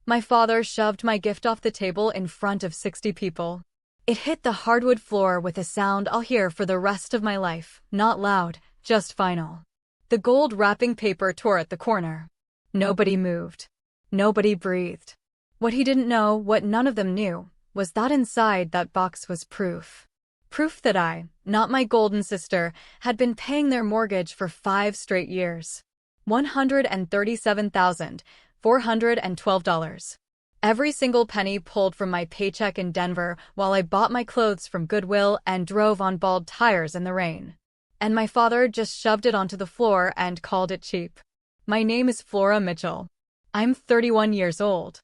My father shoved my gift off the table in front of 60 people. It hit the hardwood floor with a sound I'll hear for the rest of my life, not loud, just final. The gold wrapping paper tore at the corner. Nobody moved. Nobody breathed. What he didn't know, what none of them knew, was that inside that box was proof. Proof that I, not my golden sister, had been paying their mortgage for 5 straight years. $137,412. Every single penny pulled from my paycheck in Denver while I bought my clothes from Goodwill and drove on bald tires in the rain. And my father just shoved it onto the floor and called it cheap. My name is Flora Mitchell. I'm 31 years old.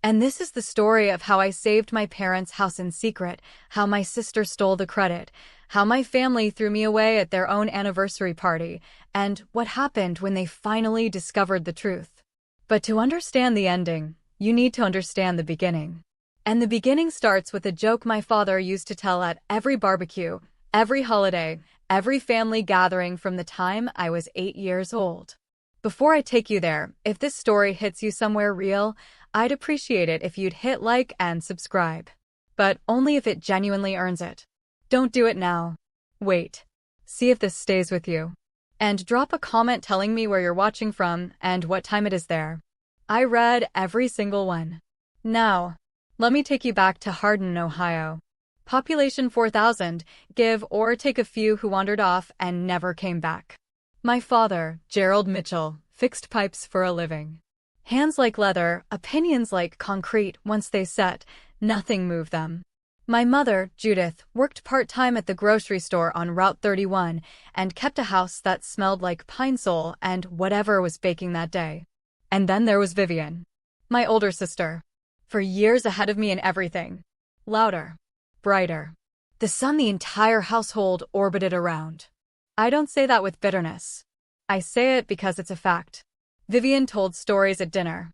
And this is the story of how I saved my parents' house in secret, how my sister stole the credit, how my family threw me away at their own anniversary party, and what happened when they finally discovered the truth. But to understand the ending, you need to understand the beginning. And the beginning starts with a joke my father used to tell at every barbecue, every holiday, every family gathering from the time I was 8 years old. Before I take you there, if this story hits you somewhere real, I'd appreciate it if you'd hit like and subscribe. But only if it genuinely earns it. Don't do it now. Wait. See if this stays with you. And drop a comment telling me where you're watching from and what time it is there. I read every single one. Now, let me take you back to Hardin, Ohio. Population 4,000, give or take a few who wandered off and never came back. My father, Gerald Mitchell, fixed pipes for a living. Hands like leather, opinions like concrete. Once they set, nothing moved them. My mother, Judith, worked part-time at the grocery store on Route 31 and kept a house that smelled like pine sol and whatever was baking that day. And then there was Vivian, my older sister, for years ahead of me in everything. Louder, brighter. The sun the entire household orbited around. I don't say that with bitterness. I say it because it's a fact. Vivian told stories at dinner.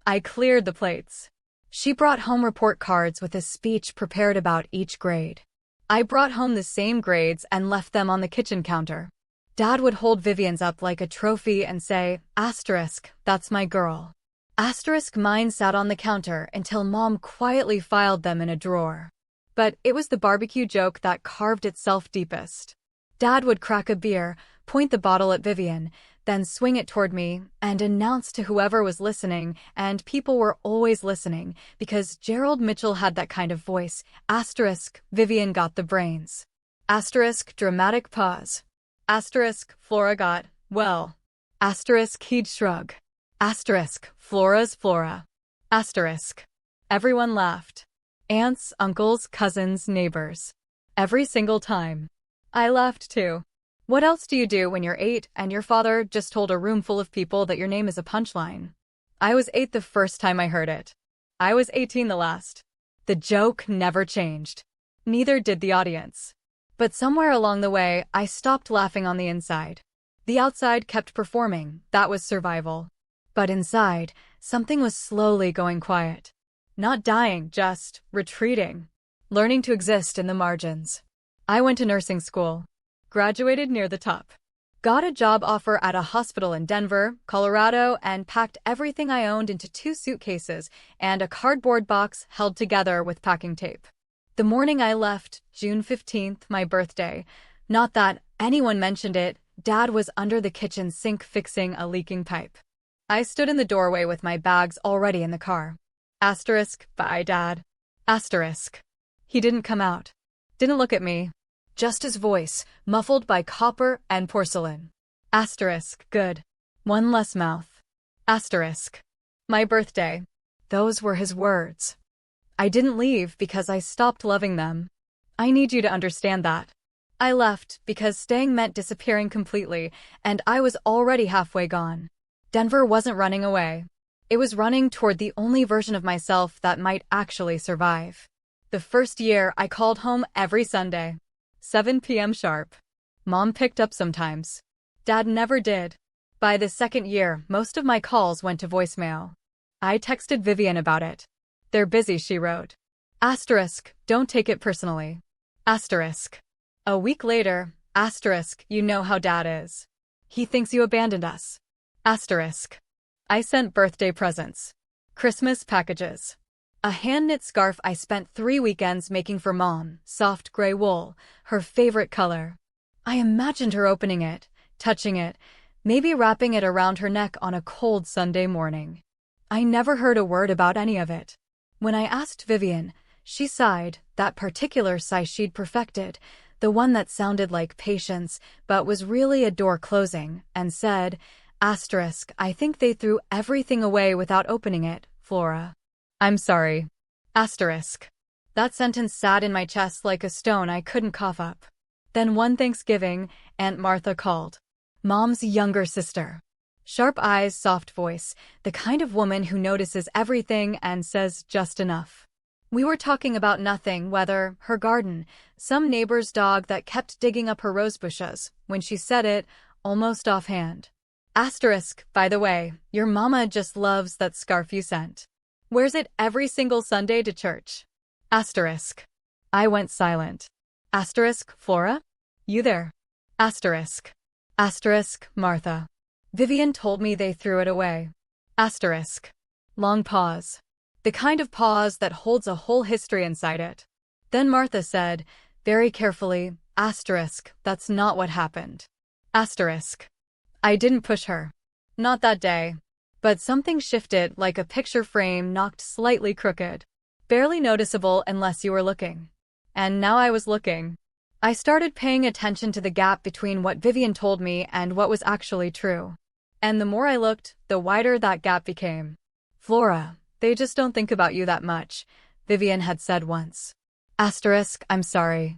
I cleared the plates. She brought home report cards with a speech prepared about each grade. I brought home the same grades and left them on the kitchen counter. Dad would hold Vivian's up like a trophy and say, "Asterisk, that's my girl." Asterisk, mine sat on the counter until Mom quietly filed them in a drawer. But it was the barbecue joke that carved itself deepest. Dad would crack a beer, point the bottle at Vivian, then swing it toward me, and announce to whoever was listening, and people were always listening, because Gerald Mitchell had that kind of voice. Asterisk, Vivian got the brains. Asterisk, dramatic pause. Asterisk, Flora got, well. Asterisk, he'd shrug. Asterisk, Flora's Flora. Asterisk. Everyone laughed. Aunts, uncles, cousins, neighbors. Every single time. I laughed too. What else do you do when you're 8 and your father just told a room full of people that your name is a punchline? I was 8 the first time I heard it. I was 18 the last. The joke never changed. Neither did the audience. But somewhere along the way, I stopped laughing on the inside. The outside kept performing, that was survival. But inside, something was slowly going quiet. Not dying, just retreating. Learning to exist in the margins. I went to nursing school. Graduated near the top. Got a job offer at a hospital in Denver, Colorado, and packed everything I owned into 2 suitcases and a cardboard box held together with packing tape. The morning I left, June 15th, my birthday, not that anyone mentioned it, Dad was under the kitchen sink fixing a leaking pipe. I stood in the doorway with my bags already in the car. Asterisk, bye, Dad. Asterisk. He didn't come out. Didn't look at me. Just his voice, muffled by copper and porcelain. Asterisk, good. One less mouth. Asterisk. My birthday. Those were his words. I didn't leave because I stopped loving them. I need you to understand that. I left because staying meant disappearing completely, and I was already halfway gone. Denver wasn't running away. It was running toward the only version of myself that might actually survive. The first year, I called home every Sunday. 7 p.m. sharp. Mom picked up sometimes. Dad never did. By the second year, most of my calls went to voicemail. I texted Vivian about it. They're busy, she wrote. Asterisk, don't take it personally. Asterisk. A week later, asterisk, you know how Dad is. He thinks you abandoned us. Asterisk. I sent birthday presents. Christmas packages. A hand-knit scarf I spent 3 weekends making for Mom, soft gray wool, her favorite color. I imagined her opening it, touching it, maybe wrapping it around her neck on a cold Sunday morning. I never heard a word about any of it. When I asked Vivian, she sighed, that particular sigh she'd perfected, the one that sounded like patience but was really a door closing, and said, I think they threw everything away without opening it, Flora. I'm sorry. That sentence sat in my chest like a stone I couldn't cough up. Then one Thanksgiving, Aunt Martha called. Mom's younger sister. Sharp eyes, soft voice, the kind of woman who notices everything and says just enough. We were talking about nothing, weather, her garden, some neighbor's dog that kept digging up her rose bushes, when she said it, almost offhand. By the way, your mama just loves that scarf you sent. Wears it every single Sunday to church. I went silent. Flora? You there? Martha. Vivian told me they threw it away. Long pause. The kind of pause that holds a whole history inside it. Then Martha said, very carefully, that's not what happened. I didn't push her. Not that day. But something shifted like a picture frame knocked slightly crooked. Barely noticeable unless you were looking. And now I was looking. I started paying attention to the gap between what Vivian told me and what was actually true. And the more I looked, the wider that gap became. Flora, they just don't think about you that much, Vivian had said once. I'm sorry.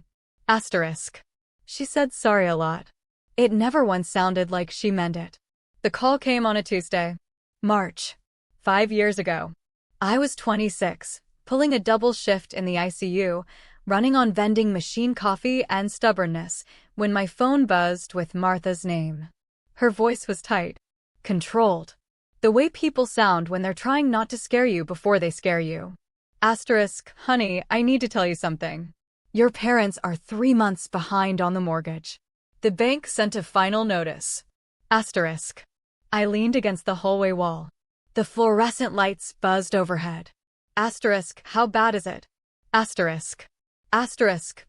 She said sorry a lot. It never once sounded like she meant it. The call came on a Tuesday. March. 5 years ago. I was 26, pulling a double shift in the ICU, running on vending machine coffee and stubbornness, when my phone buzzed with Martha's name. Her voice was tight, controlled. The way people sound when they're trying not to scare you before they scare you. Honey, I need to tell you something. Your parents are 3 months behind on the mortgage. The bank sent a final notice. I leaned against the hallway wall. The fluorescent lights buzzed overhead. How bad is it?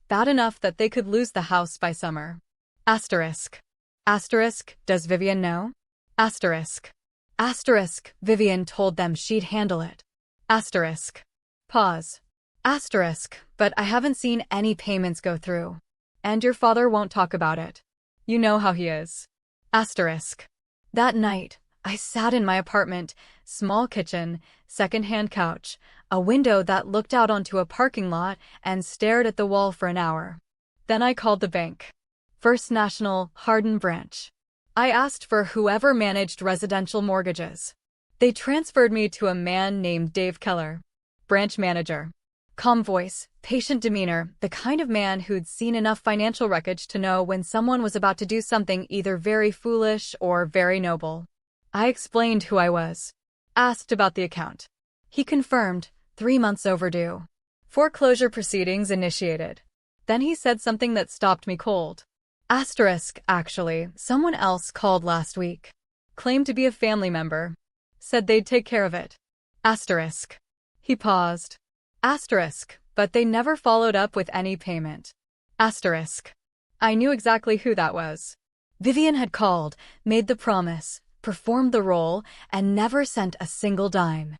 Bad enough that they could lose the house by summer. Does Vivian know? Vivian told them she'd handle it. Pause. But I haven't seen any payments go through. And your father won't talk about it. You know how he is. That night, I sat in my apartment, small kitchen, second-hand couch, a window that looked out onto a parking lot, and stared at the wall for an hour. Then I called the bank. First National, Hardin branch. I asked for whoever managed residential mortgages. They transferred me to a man named Dave Keller, branch manager. Calm voice, patient demeanor, the kind of man who'd seen enough financial wreckage to know when someone was about to do something either very foolish or very noble. I explained who I was. Asked about the account. He confirmed, 3 months overdue. Foreclosure proceedings initiated. Then he said something that stopped me cold. Actually, someone else called last week. Claimed to be a family member. Said they'd take care of it. He paused. But they never followed up with any payment. I knew exactly who that was. Vivian had called, made the promise, performed the role, and never sent a single dime.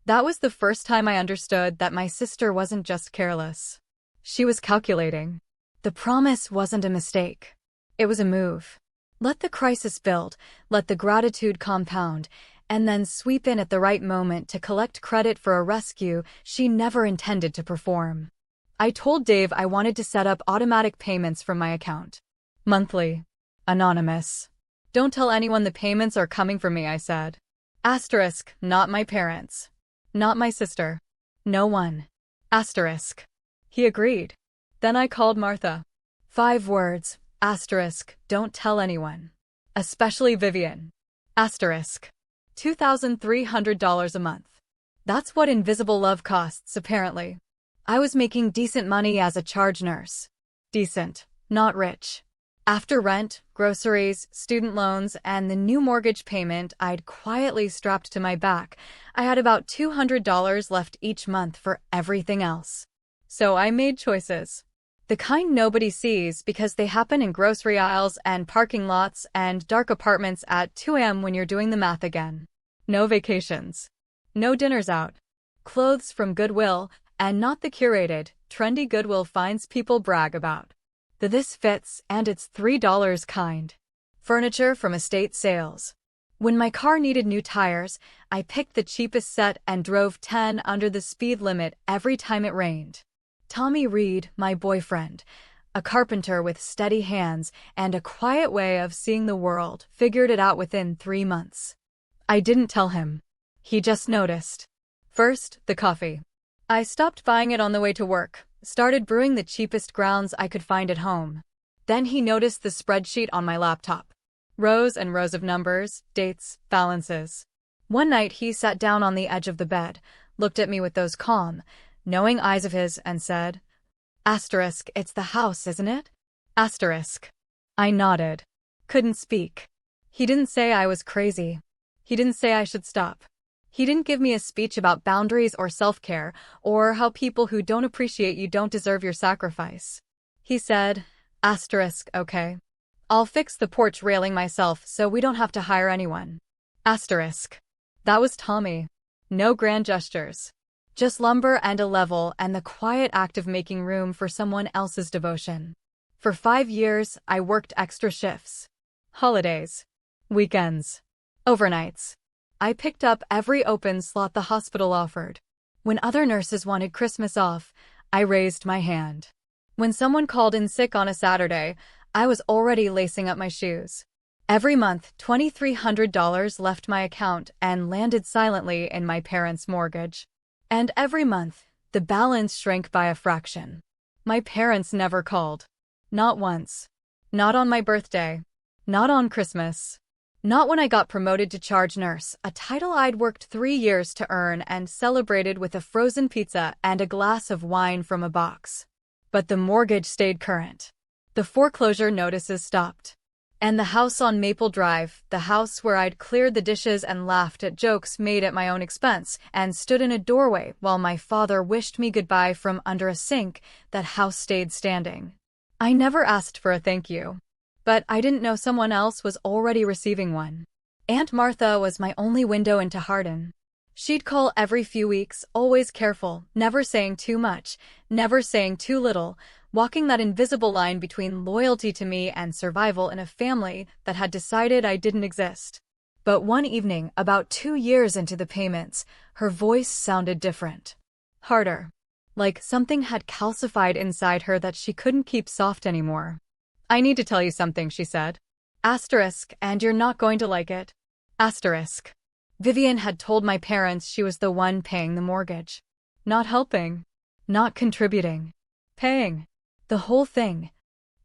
That was the first time I understood that my sister wasn't just careless. She was calculating. The promise wasn't a mistake. It was a move. Let the crisis build, let the gratitude compound, and then sweep in at the right moment to collect credit for a rescue she never intended to perform. I told Dave I wanted to set up automatic payments from my account. Monthly. Anonymous. Don't tell anyone the payments are coming from me, I said. Not my parents. Not my sister. No one. He agreed. Then I called Martha. 5 words. Don't tell anyone. Especially Vivian. $2,300 a month. That's what invisible love costs, apparently. I was making decent money as a charge nurse. Decent, not rich. After rent, groceries, student loans, and the new mortgage payment I'd quietly strapped to my back, I had about $200 left each month for everything else. So I made choices. The kind nobody sees because they happen in grocery aisles and parking lots and dark apartments at 2 a.m. when you're doing the math again. No vacations. No dinners out. Clothes from Goodwill, and not the curated, trendy Goodwill finds people brag about. The this fits and it's $3 kind. Furniture from estate sales. When my car needed new tires, I picked the cheapest set and drove 10 under the speed limit every time it rained. Tommy Reed, my boyfriend, a carpenter with steady hands and a quiet way of seeing the world, figured it out within 3 months. I didn't tell him. He just noticed. First, the coffee. I stopped buying it on the way to work, started brewing the cheapest grounds I could find at home. Then he noticed the spreadsheet on my laptop. Rows and rows of numbers, dates, balances. One night he sat down on the edge of the bed, looked at me with those calm, knowing eyes of his and said, "Asterisk, it's the house, isn't it?" Asterisk. I nodded. Couldn't speak. He didn't say I was crazy. He didn't say I should stop. He didn't give me a speech about boundaries or self-care, or how people who don't appreciate you don't deserve your sacrifice. He said, asterisk, okay. I'll fix the porch railing myself so we don't have to hire anyone. Asterisk. That was Tommy. No grand gestures. Just lumber and a level and the quiet act of making room for someone else's devotion. For 5 years, I worked extra shifts. Holidays. Weekends. Overnights. I picked up every open slot the hospital offered. When other nurses wanted Christmas off, I raised my hand. When someone called in sick on a Saturday, I was already lacing up my shoes. Every month, $2,300 left my account and landed silently in my parents' mortgage. And every month, the balance shrank by a fraction. My parents never called. Not once. Not on my birthday. Not on Christmas. Not when I got promoted to charge nurse, a title I'd worked 3 years to earn and celebrated with a frozen pizza and a glass of wine from a box. But the mortgage stayed current. The foreclosure notices stopped. And the house on Maple Drive, the house where I'd cleared the dishes and laughed at jokes made at my own expense, and stood in a doorway while my father wished me goodbye from under a sink, that house stayed standing. I never asked for a thank you. But I didn't know someone else was already receiving one. Aunt Martha was my only window into Hardin. She'd call every few weeks, always careful, never saying too much, never saying too little, walking that invisible line between loyalty to me and survival in a family that had decided I didn't exist. But one evening, about 2 years into the payments, her voice sounded different. Harder. Like something had calcified inside her that she couldn't keep soft anymore. I need to tell you something, she said. Asterisk, and you're not going to like it. Asterisk. Vivian had told my parents she was the one paying the mortgage. Not helping. Not contributing. Paying. The whole thing.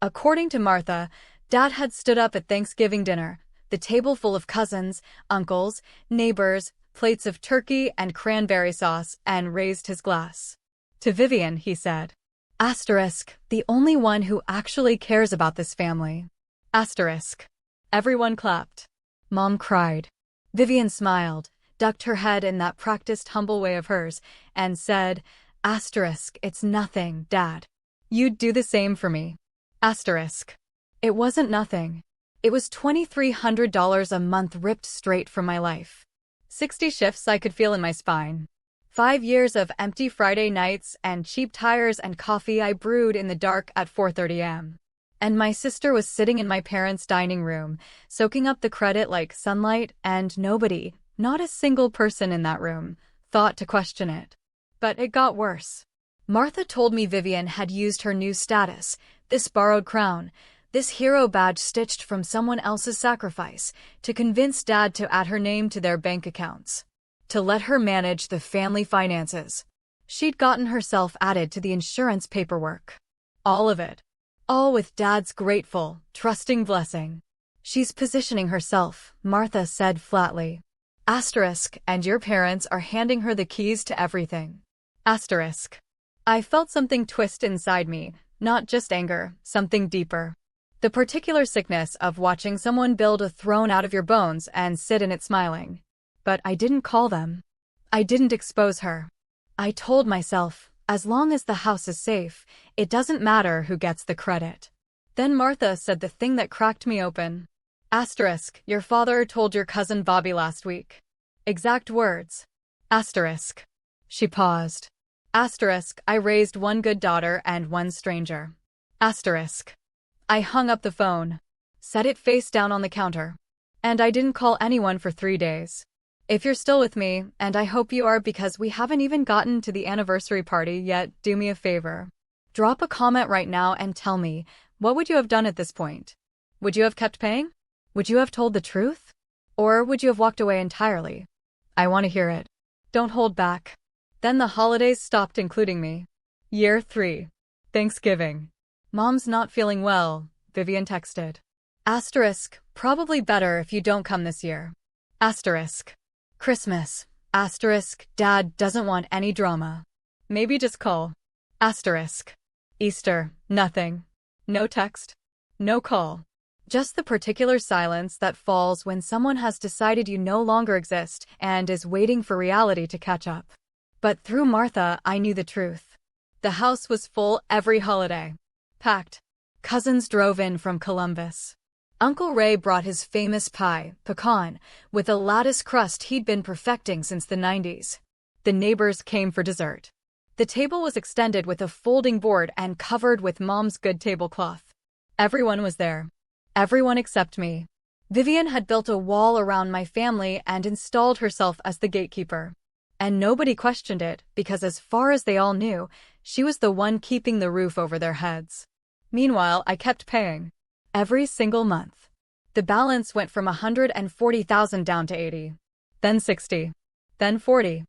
According to Martha, Dad had stood up at Thanksgiving dinner, the table full of cousins, uncles, neighbors, plates of turkey and cranberry sauce, and raised his glass. To Vivian, he said. Asterisk, the only one who actually cares about this family. Asterisk. Everyone clapped. Mom cried. Vivian smiled, ducked her head in that practiced humble way of hers, and said, asterisk, it's nothing, Dad. You'd do the same for me. Asterisk. It wasn't nothing. It was $2,300 a month ripped straight from my life. 60 shifts I could feel in my spine. 5 years of empty Friday nights and cheap tires and coffee I brewed in the dark at 4:30 a.m. And my sister was sitting in my parents' dining room, soaking up the credit like sunlight, and nobody, not a single person in that room, thought to question it. But it got worse. Martha told me Vivian had used her new status, this borrowed crown, this hero badge stitched from someone else's sacrifice, to convince Dad to add her name to their bank accounts. To let her manage the family finances. She'd gotten herself added to the insurance paperwork. All of it. All with Dad's grateful, trusting blessing. She's positioning herself, Martha said flatly. Asterisk, and your parents are handing her the keys to everything. Asterisk. I felt something twist inside me, not just anger, something deeper. The particular sickness of watching someone build a throne out of your bones and sit in it smiling. But I didn't call them. I didn't expose her. I told myself, as long as the house is safe, it doesn't matter who gets the credit. Then Martha said the thing that cracked me open. Asterisk, your father told your cousin Bobby last week. Exact words. Asterisk. She paused. Asterisk, I raised one good daughter and one stranger. Asterisk. I hung up the phone. Set it face down on the counter. And I didn't call anyone for 3 days. If you're still with me, and I hope you are because we haven't even gotten to the anniversary party yet, do me a favor. Drop a comment right now and tell me, what would you have done at this point? Would you have kept paying? Would you have told the truth? Or would you have walked away entirely? I want to hear it. Don't hold back. Then the holidays stopped including me. Year 3. Thanksgiving. Mom's not feeling well, Vivian texted. Asterisk, probably better if you don't come this year. Asterisk. Christmas. Asterisk, Dad doesn't want any drama. Maybe just call. Asterisk. Easter, nothing. No text. No call. Just the particular silence that falls when someone has decided you no longer exist and is waiting for reality to catch up. But through Martha, I knew the truth. The house was full every holiday. Packed. Cousins drove in from Columbus. Uncle Ray brought his famous pie, pecan, with a lattice crust he'd been perfecting since the 90s. The neighbors came for dessert. The table was extended with a folding board and covered with Mom's good tablecloth. Everyone was there. Everyone except me. Vivian had built a wall around my family and installed herself as the gatekeeper. And nobody questioned it because as far as they all knew, she was the one keeping the roof over their heads. Meanwhile, I kept paying. Every single month. The balance went from $140,000 down to 80. Then 60. Then 40.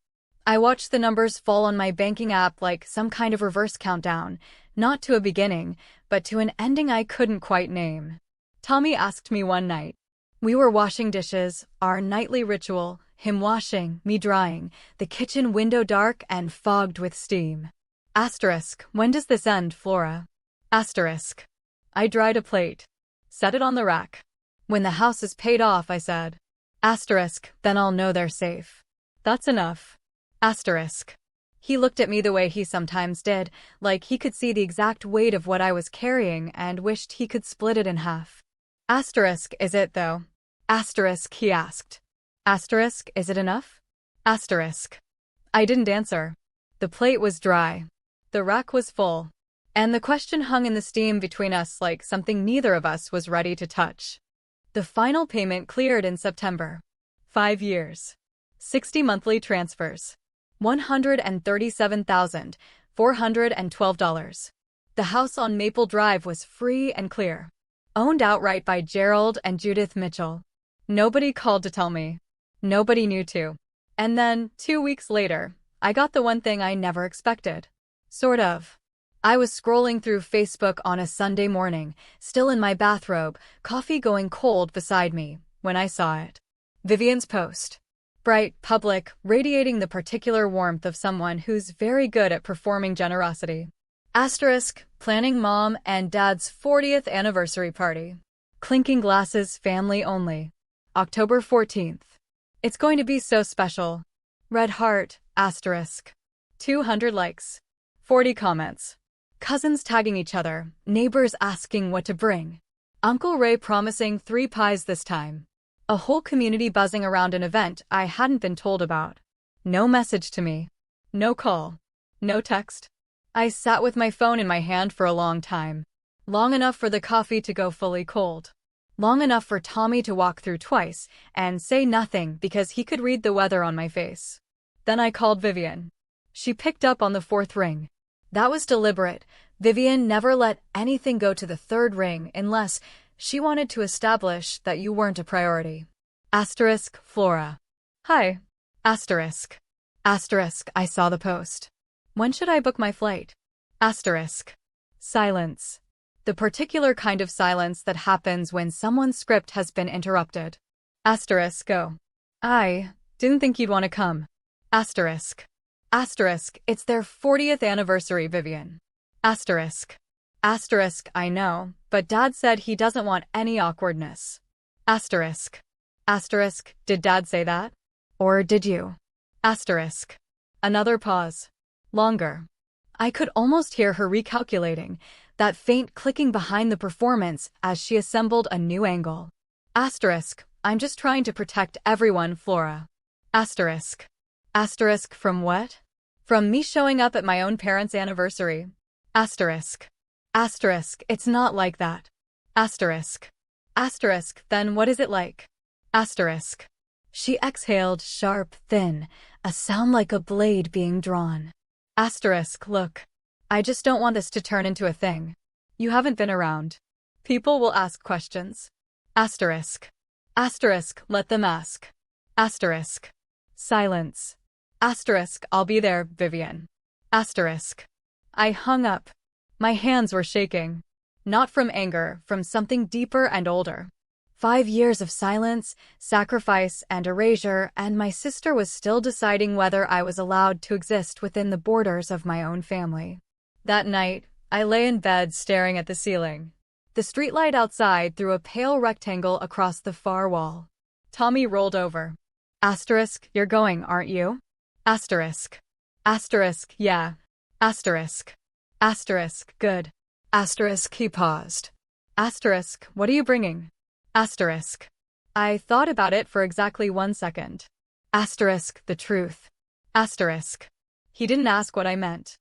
I watched the numbers fall on my banking app like some kind of reverse countdown, not to a beginning, but to an ending I couldn't quite name. Tommy asked me one night. We were washing dishes, our nightly ritual, him washing, me drying, the kitchen window dark and fogged with steam. Asterisk, when does this end, Flora? Asterisk. I dried a plate. Set it on the rack. When the house is paid off, I said. Asterisk, then I'll know they're safe. That's enough. Asterisk. He looked at me the way he sometimes did, like he could see the exact weight of what I was carrying and wished he could split it in half. Asterisk, is it though? Asterisk, he asked. Asterisk, is it enough? Asterisk. I didn't answer. The plate was dry. The rack was full. And the question hung in the steam between us like something neither of us was ready to touch. The final payment cleared in September. 5 years. 60 monthly transfers. $137,412. The house on Maple Drive was free and clear. Owned outright by Gerald and Judith Mitchell. Nobody called to tell me. Nobody knew to. And then, 2 weeks later, I got the one thing I never expected. Sort of. I was scrolling through Facebook on a Sunday morning, still in my bathrobe, coffee going cold beside me, when I saw it. Vivian's post. Bright, public, radiating the particular warmth of someone who's very good at performing generosity. Asterisk, planning Mom and Dad's 40th anniversary party. Clinking glasses, family only. October 14th. It's going to be so special. Red heart, asterisk. 200 likes. 40 comments. Cousins tagging each other, neighbors asking what to bring. Uncle Ray promising 3 pies this time. A whole community buzzing around an event I hadn't been told about. No message to me. No call. No text. I sat with my phone in my hand for a long time. Long enough for the coffee to go fully cold. Long enough for Tommy to walk through twice and say nothing because he could read the weather on my face. Then I called Vivian. She picked up on the 4th ring. That was deliberate. Vivian never let anything go to the 3rd ring unless she wanted to establish that you weren't a priority. Asterisk, Flora. Hi. Asterisk. Asterisk, I saw the post. When should I book my flight? Asterisk. Silence. The particular kind of silence that happens when someone's script has been interrupted. Asterisk, go. I didn't think you'd want to come. Asterisk. Asterisk, it's their 40th anniversary, Vivian. Asterisk. Asterisk, I know, but Dad said he doesn't want any awkwardness. Asterisk. Asterisk, did Dad say that? Or did you? Asterisk. Another pause. Longer. I could almost hear her recalculating, that faint clicking behind the performance as she assembled a new angle. Asterisk, I'm just trying to protect everyone, Flora. Asterisk. Asterisk from what? From me showing up at my own parents' anniversary. Asterisk. Asterisk, it's not like that. Asterisk. Asterisk, then what is it like? Asterisk. She exhaled, sharp, thin, a sound like a blade being drawn. Asterisk, look. I just don't want this to turn into a thing. You haven't been around. People will ask questions. Asterisk. Asterisk, let them ask. Asterisk. Silence. Asterisk, I'll be there, Vivian. Asterisk. I hung up. My hands were shaking. Not from anger, from something deeper and older. 5 years of silence, sacrifice, and erasure, and my sister was still deciding whether I was allowed to exist within the borders of my own family. That night, I lay in bed staring at the ceiling. The streetlight outside threw a pale rectangle across the far wall. Tommy rolled over. Asterisk, you're going, aren't you? Asterisk. Asterisk, yeah. Asterisk. Asterisk, good. Asterisk, he paused. Asterisk, what are you bringing? Asterisk. I thought about it for exactly 1 second. Asterisk, the truth. Asterisk. He didn't ask what I meant.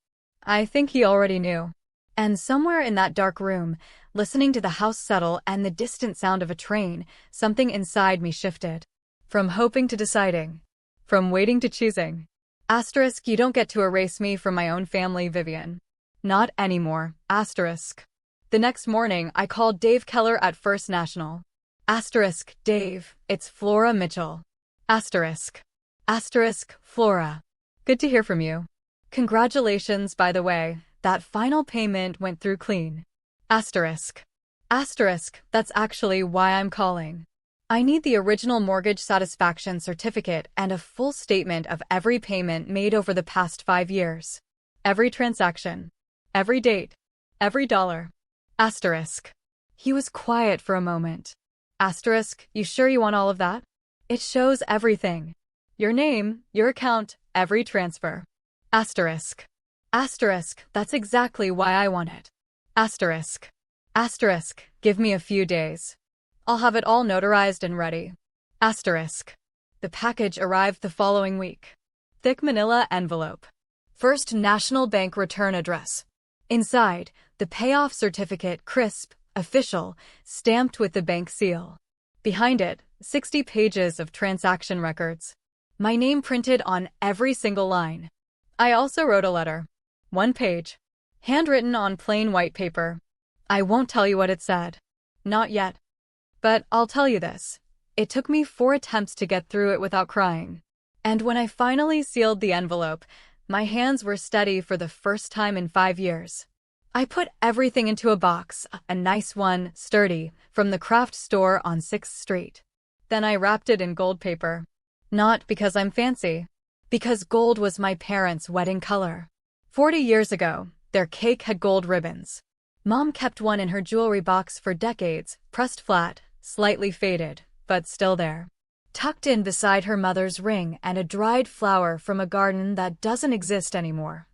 I think he already knew. And somewhere in that dark room, listening to the house settle and the distant sound of a train, something inside me shifted. From hoping to deciding. From waiting to choosing. Asterisk, you don't get to erase me from my own family, Vivian. Not anymore. Asterisk. The next morning, I called Dave Keller at First National. Asterisk, Dave, it's Flora Mitchell. Asterisk. Asterisk, Flora. Good to hear from you. Congratulations, by the way, that final payment went through clean. Asterisk. Asterisk, that's actually why I'm calling. I need the original mortgage satisfaction certificate and a full statement of every payment made over the past 5 years. Every transaction. Every date. Every dollar. Asterisk. He was quiet for a moment. Asterisk, you sure you want all of that? It shows everything. Your name, your account, every transfer. Asterisk. Asterisk, that's exactly why I want it. Asterisk. Asterisk, give me a few days. I'll have it all notarized and ready. Asterisk. The package arrived the following week. Thick manila envelope. First National Bank return address. Inside, the payoff certificate, crisp, official, stamped with the bank seal. Behind it, 60 pages of transaction records. My name printed on every single line. I also wrote a letter. 1 page. Handwritten on plain white paper. I won't tell you what it said. Not yet. But I'll tell you this. It took me 4 attempts to get through it without crying. And when I finally sealed the envelope, my hands were steady for the first time in 5 years. I put everything into a box, a nice one, sturdy, from the craft store on 6th Street. Then I wrapped it in gold paper. Not because I'm fancy. Because gold was my parents' wedding color. 40 years ago, their cake had gold ribbons. Mom kept one in her jewelry box for decades, pressed flat, slightly faded, but still there. Tucked in beside her mother's ring and a dried flower from a garden that doesn't exist anymore.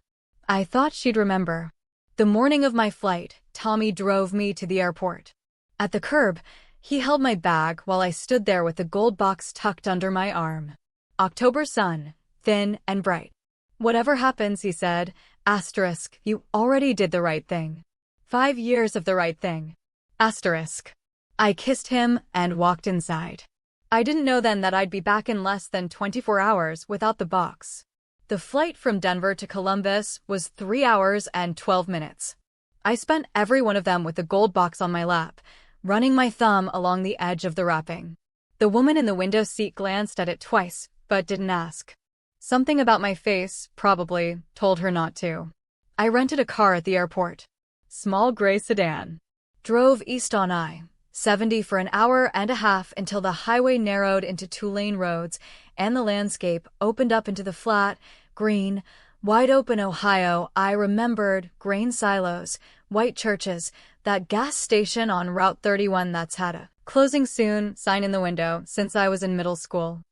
I thought she'd remember. The morning of my flight, Tommy drove me to the airport. At the curb, he held my bag while I stood there with the gold box tucked under my arm. October sun, thin and bright. Whatever happens, he said, asterisk, you already did the right thing. 5 years of the right thing. Asterisk. I kissed him and walked inside. I didn't know then that I'd be back in less than 24 hours without the box. The flight from Denver to Columbus was 3 hours and 12 minutes. I spent every one of them with the gold box on my lap, running my thumb along the edge of the wrapping. The woman in the window seat glanced at it twice, but didn't ask. Something about my face, probably, told her not to. I rented a car at the airport. Small gray sedan. Drove east on I-70 for an hour and a half until the highway narrowed into 2-lane roads and the landscape opened up into the flat, green, Wide open Ohio, I remembered grain silos, white churches, that gas station on Route 31 that's had a closing soon sign in the window since I was in middle school.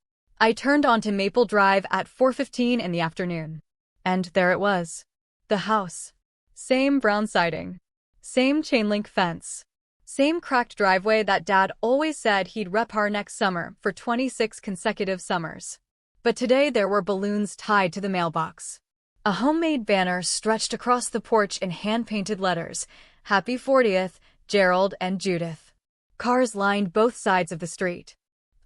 I turned onto Maple Drive at 4:15 in the afternoon. And there it was. The house. Same brown siding. Same chain link fence. Same cracked driveway that Dad always said he'd repair next summer for 26 consecutive summers. But today there were balloons tied to the mailbox. A homemade banner stretched across the porch in hand-painted letters. Happy 40th, Gerald and Judith. Cars lined both sides of the street.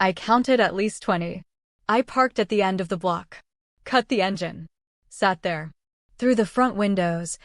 I counted at least 20. I parked at the end of the block. Cut the engine. Sat there. Through the front windows,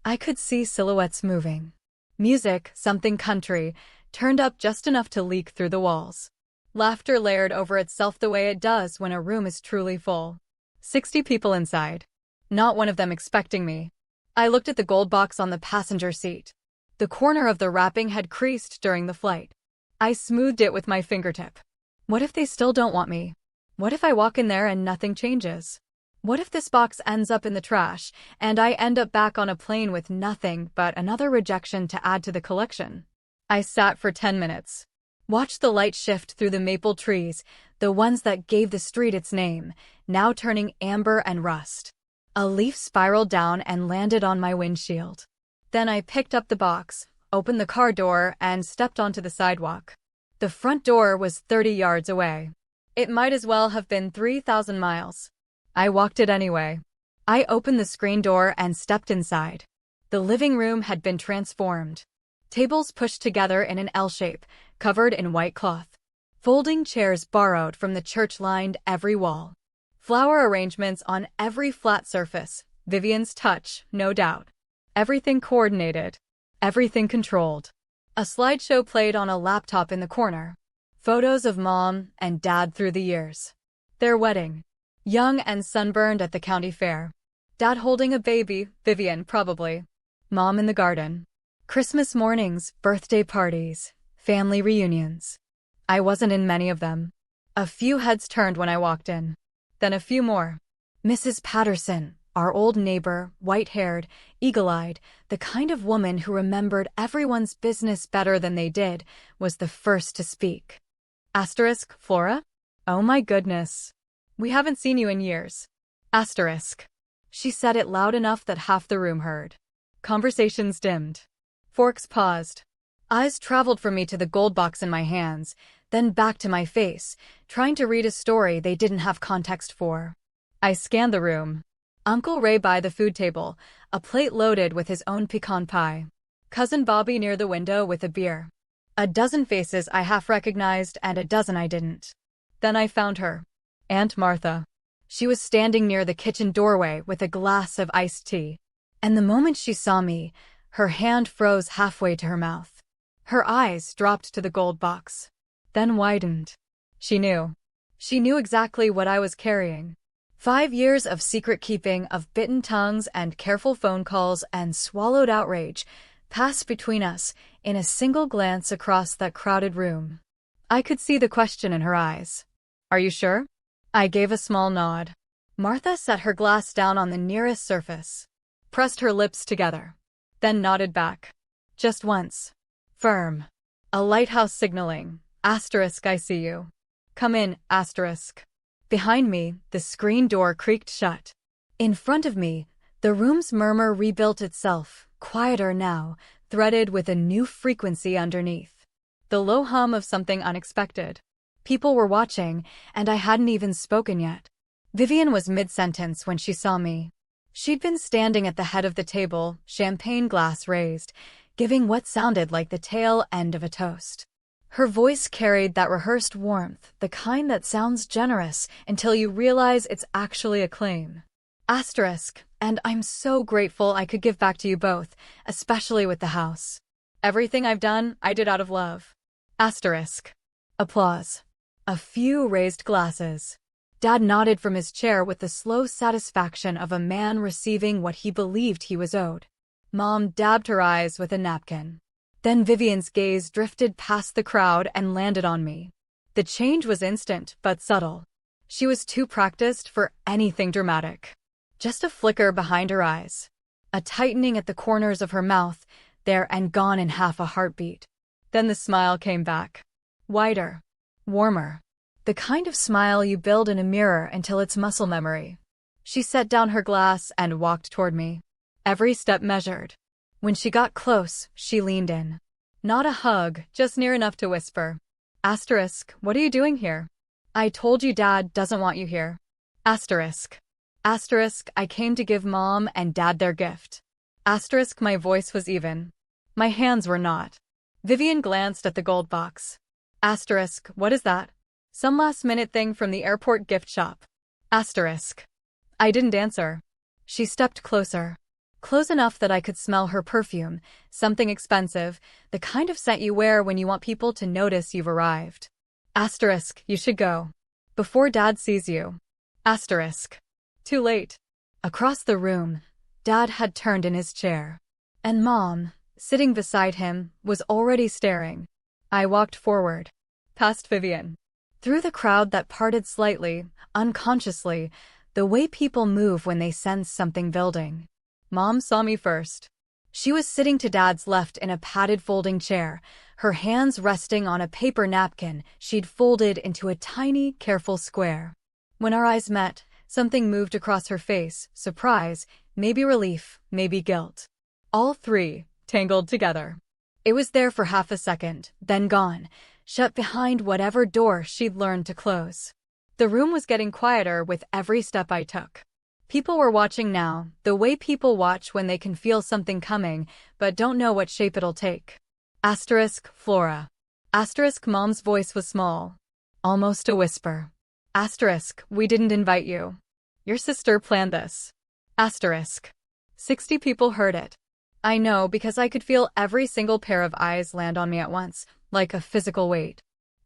I could see silhouettes moving. Music, something country, turned up just enough to leak through the walls. Laughter layered over itself the way it does when a room is truly full. 60 people inside. Not one of them expecting me. I looked at the gold box on the passenger seat. The corner of the wrapping had creased during the flight. I smoothed it with my fingertip. What if they still don't want me? What if I walk in there and nothing changes? What if this box ends up in the trash, and I end up back on a plane with nothing but another rejection to add to the collection? I sat for 10 minutes. Watched the light shift through the maple trees, the ones that gave the street its name, now turning amber and rust. A leaf spiraled down and landed on my windshield. Then I picked up the box, opened the car door, and stepped onto the sidewalk. The front door was 30 yards away. It might as well have been 3,000 miles. I walked it anyway. I opened the screen door and stepped inside. The living room had been transformed. Tables pushed together in an L shape, covered in white cloth. Folding chairs borrowed from the church lined every wall. Flower arrangements on every flat surface. Vivian's touch, no doubt. Everything coordinated. Everything controlled. A slideshow played on a laptop in the corner. Photos of Mom and Dad through the years. Their wedding. Young and sunburned at the county fair. Dad holding a baby, Vivian probably. Mom in the garden. Christmas mornings, birthday parties, family reunions. I wasn't in many of them. A few heads turned when I walked in. Then a few more. Mrs. Patterson, our old neighbor, white-haired, eagle-eyed, the kind of woman who remembered everyone's business better than they did, was the first to speak. Asterisk, Flora? Oh my goodness. We haven't seen you in years. Asterisk. She said it loud enough that half the room heard. Conversations dimmed. Forks paused. Eyes traveled from me to the gold box in my hands, then back to my face, trying to read a story they didn't have context for. I scanned the room. Uncle Ray by the food table, a plate loaded with his own pecan pie. Cousin Bobby near the window with a beer. A dozen faces I half recognized and a dozen I didn't. Then I found her. Aunt Martha. She was standing near the kitchen doorway with a glass of iced tea. And the moment she saw me, her hand froze halfway to her mouth. Her eyes dropped to the gold box. Then widened. She knew. She knew exactly what I was carrying. 5 years of secret keeping, of bitten tongues and careful phone calls and swallowed outrage passed between us in a single glance across that crowded room. I could see the question in her eyes. Are you sure? I gave a small nod. Martha set her glass down on the nearest surface, pressed her lips together, then nodded back. Just once. Firm. A lighthouse signaling. Asterisk, I see you. Come in, asterisk. Behind me, the screen door creaked shut. In front of me, the room's murmur rebuilt itself, quieter now, threaded with a new frequency underneath. The low hum of something unexpected. People were watching, and I hadn't even spoken yet. Vivian was mid-sentence when she saw me. She'd been standing at the head of the table, champagne glass raised, giving what sounded like the tail end of a toast. Her voice carried that rehearsed warmth, the kind that sounds generous until you realize it's actually a claim. Asterisk, and I'm so grateful I could give back to you both, especially with the house. Everything I've done, I did out of love. Asterisk. Applause. A few raised glasses. Dad nodded from his chair with the slow satisfaction of a man receiving what he believed he was owed. Mom dabbed her eyes with a napkin. Then Vivian's gaze drifted past the crowd and landed on me. The change was instant but subtle. She was too practiced for anything dramatic. Just a flicker behind her eyes. A tightening at the corners of her mouth, there and gone in half a heartbeat. Then the smile came back. Wider. Warmer. The kind of smile you build in a mirror until it's muscle memory. She set down her glass and walked toward me. Every step measured. When she got close, she leaned in. Not a hug, just near enough to whisper. Asterisk, what are you doing here? I told you Dad doesn't want you here. Asterisk. Asterisk, I came to give Mom and Dad their gift. Asterisk, my voice was even. My hands were not. Vivian glanced at the gold box. Asterisk, what is that? Some last-minute thing from the airport gift shop. Asterisk. I didn't answer. She stepped closer. Close enough that I could smell her perfume, something expensive, the kind of scent you wear when you want people to notice you've arrived. Asterisk, you should go. Before Dad sees you. Asterisk. Too late. Across the room, Dad had turned in his chair. And Mom, sitting beside him, was already staring. I walked forward. Past Vivian. Through the crowd that parted slightly, unconsciously, the way people move when they sense something building. Mom saw me first. She was sitting to Dad's left in a padded folding chair, her hands resting on a paper napkin she'd folded into a tiny, careful square. When our eyes met, something moved across her face, surprise, maybe relief, maybe guilt. All three, tangled together. It was there for half a second, then gone, shut behind whatever door she'd learned to close. The room was getting quieter with every step I took. People were watching now, the way people watch when they can feel something coming, but don't know what shape it'll take. Asterisk, Flora. Asterisk, Mom's voice was small. Almost a whisper. Asterisk, we didn't invite you. Your sister planned this. Asterisk. 60 people heard it. I know because I could feel every single pair of eyes land on me at once, like a physical weight.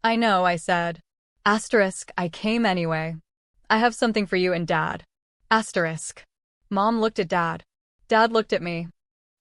I know, I said. Asterisk, I came anyway. I have something for you and Dad. Asterisk. Mom looked at Dad. Dad looked at me.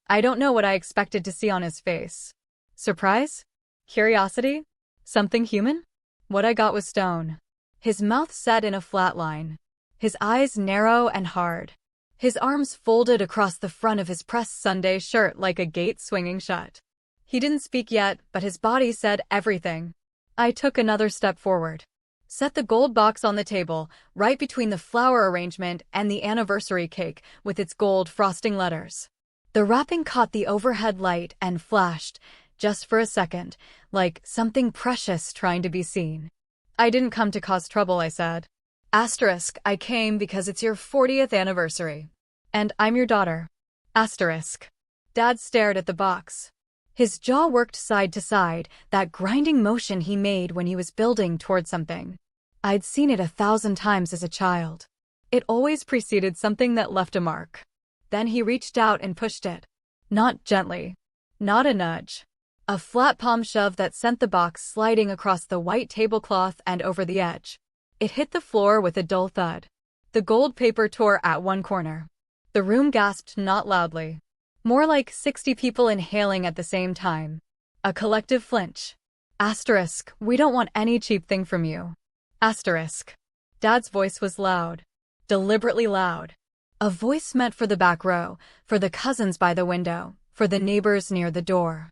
I don't know what I expected to see on his face. Surprise? Curiosity? Something human? What I got was stone. His mouth set in a flat line. His eyes narrow and hard. His arms folded across the front of his pressed Sunday shirt like a gate swinging shut. He didn't speak yet, but his body said everything. I took another step forward. Set the gold box on the table, right between the flower arrangement and the anniversary cake with its gold frosting letters. The wrapping caught the overhead light and flashed, just for a second, like something precious trying to be seen. I didn't come to cause trouble, I said. Asterisk, I came because it's your 40th anniversary. And I'm your daughter. Asterisk. Dad stared at the box. His jaw worked side to side, that grinding motion he made when he was building toward something. I'd seen it 1,000 times as a child. It always preceded something that left a mark. Then he reached out and pushed it. Not gently. Not a nudge. A flat palm shove that sent the box sliding across the white tablecloth and over the edge. It hit the floor with a dull thud. The gold paper tore at one corner. The room gasped not loudly. More like 60 people inhaling at the same time. A collective flinch. Asterisk, we don't want any cheap thing from you. Asterisk. Dad's voice was loud. Deliberately loud. A voice meant for the back row, for the cousins by the window, for the neighbors near the door.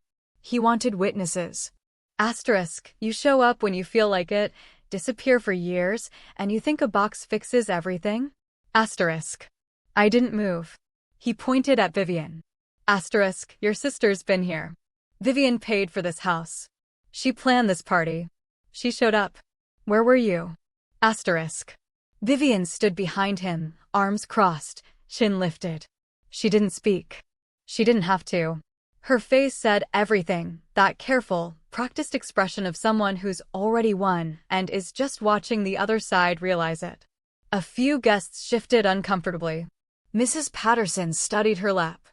He wanted witnesses. Asterisk, you show up when you feel like it, disappear for years, and you think a box fixes everything? Asterisk. I didn't move. He pointed at Vivian. Asterisk, your sister's been here. Vivian paid for this house. She planned this party. She showed up. Where were you? Asterisk. Vivian stood behind him, arms crossed, chin lifted. She didn't speak. She didn't have to. Her face said everything, that careful, practiced expression of someone who's already won and is just watching the other side realize it. A few guests shifted uncomfortably. Mrs. Patterson studied her lap.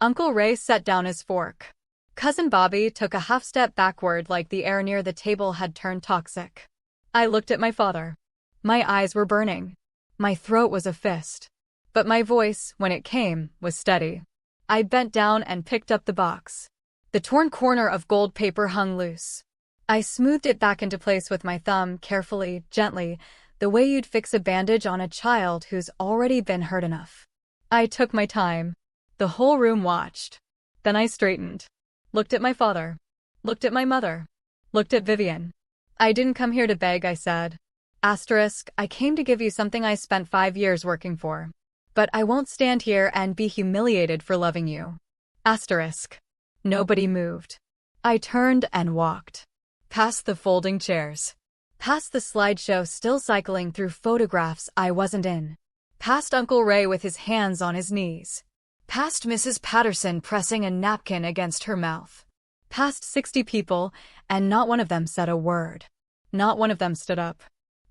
Uncle Ray set down his fork. Cousin Bobby took a half step backward like the air near the table had turned toxic. I looked at my father. My eyes were burning. My throat was a fist. But my voice, when it came, was steady. I bent down and picked up the box. The torn corner of gold paper hung loose. I smoothed it back into place with my thumb, carefully, gently, the way you'd fix a bandage on a child who's already been hurt enough. I took my time. The whole room watched. Then I straightened. Looked at my father. Looked at my mother. Looked at Vivian. I didn't come here to beg, I said. Asterisk, I came to give you something I spent 5 years working for. But I won't stand here and be humiliated for loving you. Asterisk. Nobody moved. I turned and walked. Past the folding chairs. Past the slideshow still cycling through photographs I wasn't in. Past Uncle Ray with his hands on his knees. Past Mrs. Patterson pressing a napkin against her mouth. Past 60 people, and not one of them said a word. Not one of them stood up.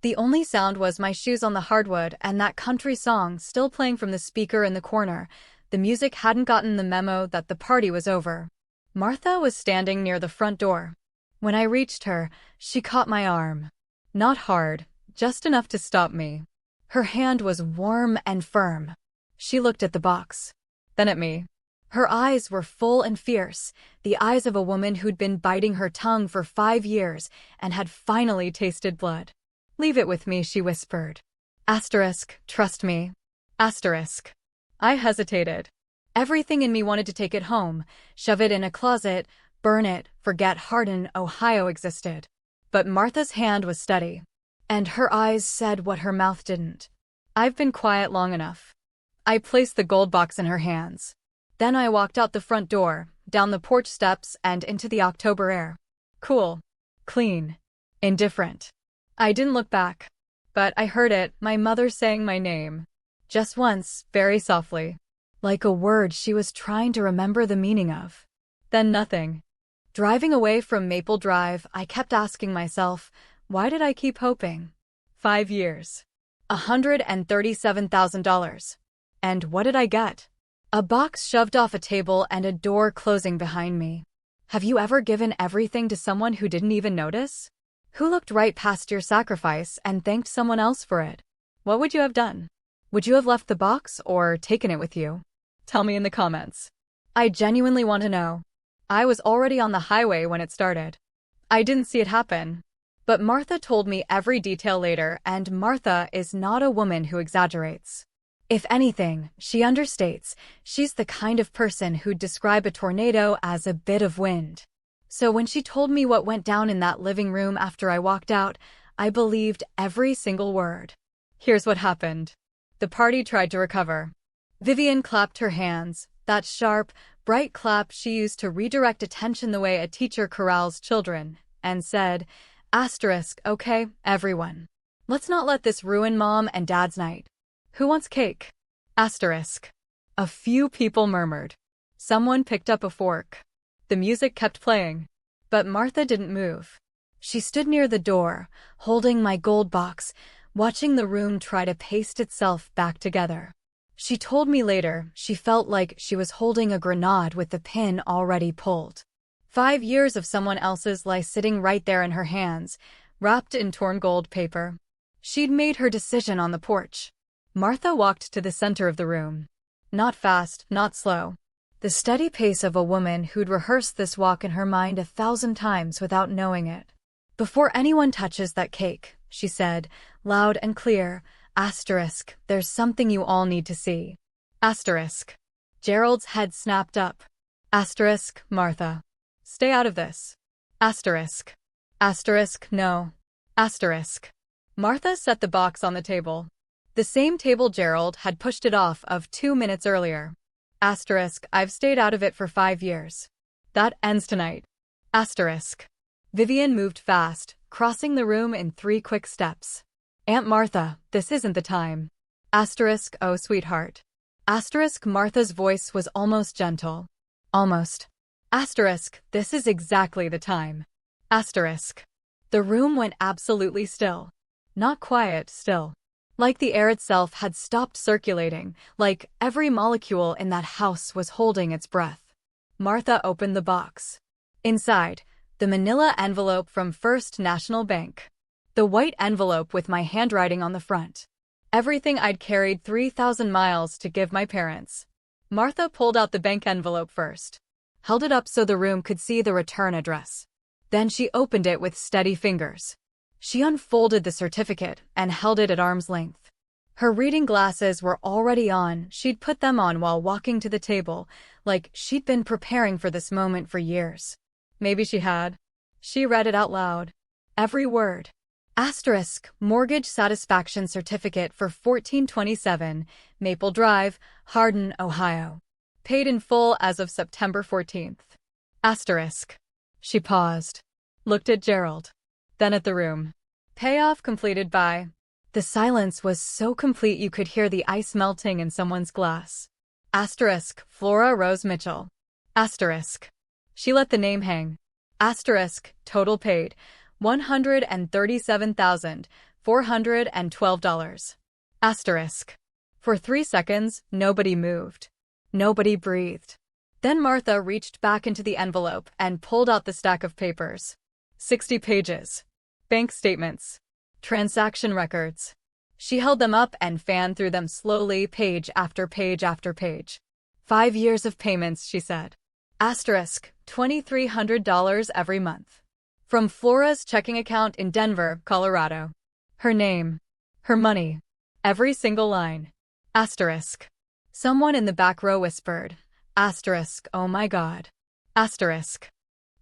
The only sound was my shoes on the hardwood and that country song still playing from the speaker in the corner. The music hadn't gotten the memo that the party was over. Martha was standing near the front door. When I reached her, she caught my arm. Not hard, just enough to stop me. Her hand was warm and firm. She looked at the box. Then at me. Her eyes were full and fierce, the eyes of a woman who'd been biting her tongue for 5 years and had finally tasted blood. Leave it with me, she whispered. Asterisk, trust me. Asterisk. I hesitated. Everything in me wanted to take it home, shove it in a closet, burn it, forget Hardin, Ohio existed. But Martha's hand was steady, and her eyes said what her mouth didn't. I've been quiet long enough. I placed the gold box in her hands. Then I walked out the front door, down the porch steps and into the October air. Cool. Clean. Indifferent. I didn't look back. But I heard it, my mother saying my name. Just once, very softly. Like a word she was trying to remember the meaning of. Then nothing. Driving away from Maple Drive, I kept asking myself, why did I keep hoping? 5 years. $137,000. And what did I get? A box shoved off a table and a door closing behind me. Have you ever given everything to someone who didn't even notice? Who looked right past your sacrifice and thanked someone else for it? What would you have done? Would you have left the box or taken it with you? Tell me in the comments. I genuinely want to know. I was already on the highway when it started. I didn't see it happen. But Martha told me every detail later, and Martha is not a woman who exaggerates. If anything, she understates. She's the kind of person who'd describe a tornado as a bit of wind. So when she told me what went down in that living room after I walked out, I believed every single word. Here's what happened. The party tried to recover. Vivian clapped her hands, that sharp, bright clap she used to redirect attention the way a teacher corrals children, and said, asterisk, okay, everyone. Let's not let this ruin Mom and Dad's night. Who wants cake? Asterisk. A few people murmured. Someone picked up a fork. The music kept playing. But Martha didn't move. She stood near the door, holding my gold box, watching the room try to paste itself back together. She told me later she felt like she was holding a grenade with the pin already pulled. 5 years of someone else's lie sitting right there in her hands, wrapped in torn gold paper. She'd made her decision on the porch. Martha walked to the center of the room. Not fast, not slow. The steady pace of a woman who'd rehearsed this walk in her mind 1,000 times without knowing it. Before anyone touches that cake, she said, loud and clear, asterisk, there's something you all need to see. Asterisk. Gerald's head snapped up. Asterisk, Martha. Stay out of this. Asterisk. Asterisk, no. Asterisk. Martha set the box on the table. The same table Gerald had pushed it off of 2 minutes earlier. Asterisk, I've stayed out of it for 5 years. That ends tonight. Asterisk. Vivian moved fast, crossing the room in 3 quick steps. Aunt Martha, this isn't the time. Asterisk, oh sweetheart. Asterisk, Martha's voice was almost gentle. Almost. Asterisk, this is exactly the time. Asterisk. The room went absolutely still. Not quiet, still. Like the air itself had stopped circulating, like every molecule in that house was holding its breath. Martha opened the box. Inside, the manila envelope from First National Bank. The white envelope with my handwriting on the front. Everything I'd carried 3,000 miles to give my parents. Martha pulled out the bank envelope first. Held it up so the room could see the return address. Then she opened it with steady fingers. She unfolded the certificate and held it at arm's length. Her reading glasses were already on. She'd put them on while walking to the table, like she'd been preparing for this moment for years. Maybe she had. She read it out loud. Every word. Asterisk, mortgage satisfaction certificate for 1427, Maple Drive, Hardin, Ohio. Paid in full as of September 14th. Asterisk. She paused. Looked at Gerald. Then at the room. Payoff completed by. The silence was so complete you could hear the ice melting in someone's glass. Asterisk, Flora Rose Mitchell. Asterisk. She let the name hang. Asterisk, total paid, $137,412. Asterisk. For 3 seconds, nobody moved. Nobody breathed. Then Martha reached back into the envelope and pulled out the stack of papers. 60 pages. Bank statements. Transaction records. She held them up and fanned through them slowly, page after page after page. 5 years of payments, she said. Asterisk, $2,300 every month. From Flora's checking account in Denver, Colorado. Her name. Her money. Every single line. Asterisk. Someone in the back row whispered. Asterisk, oh my God. Asterisk.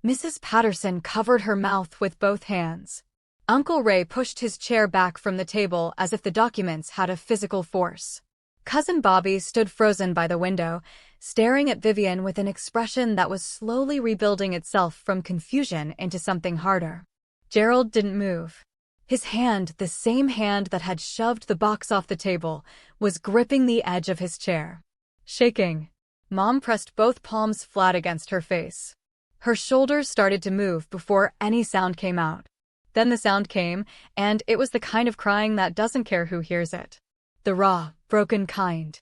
Mrs. Patterson covered her mouth with both hands. Uncle Ray pushed his chair back from the table as if the documents had a physical force. Cousin Bobby stood frozen by the window, staring at Vivian with an expression that was slowly rebuilding itself from confusion into something harder. Gerald didn't move. His hand, the same hand that had shoved the box off the table, was gripping the edge of his chair. Shaking. Mom pressed both palms flat against her face. Her shoulders started to move before any sound came out. Then the sound came, and it was the kind of crying that doesn't care who hears it. The raw, broken kind.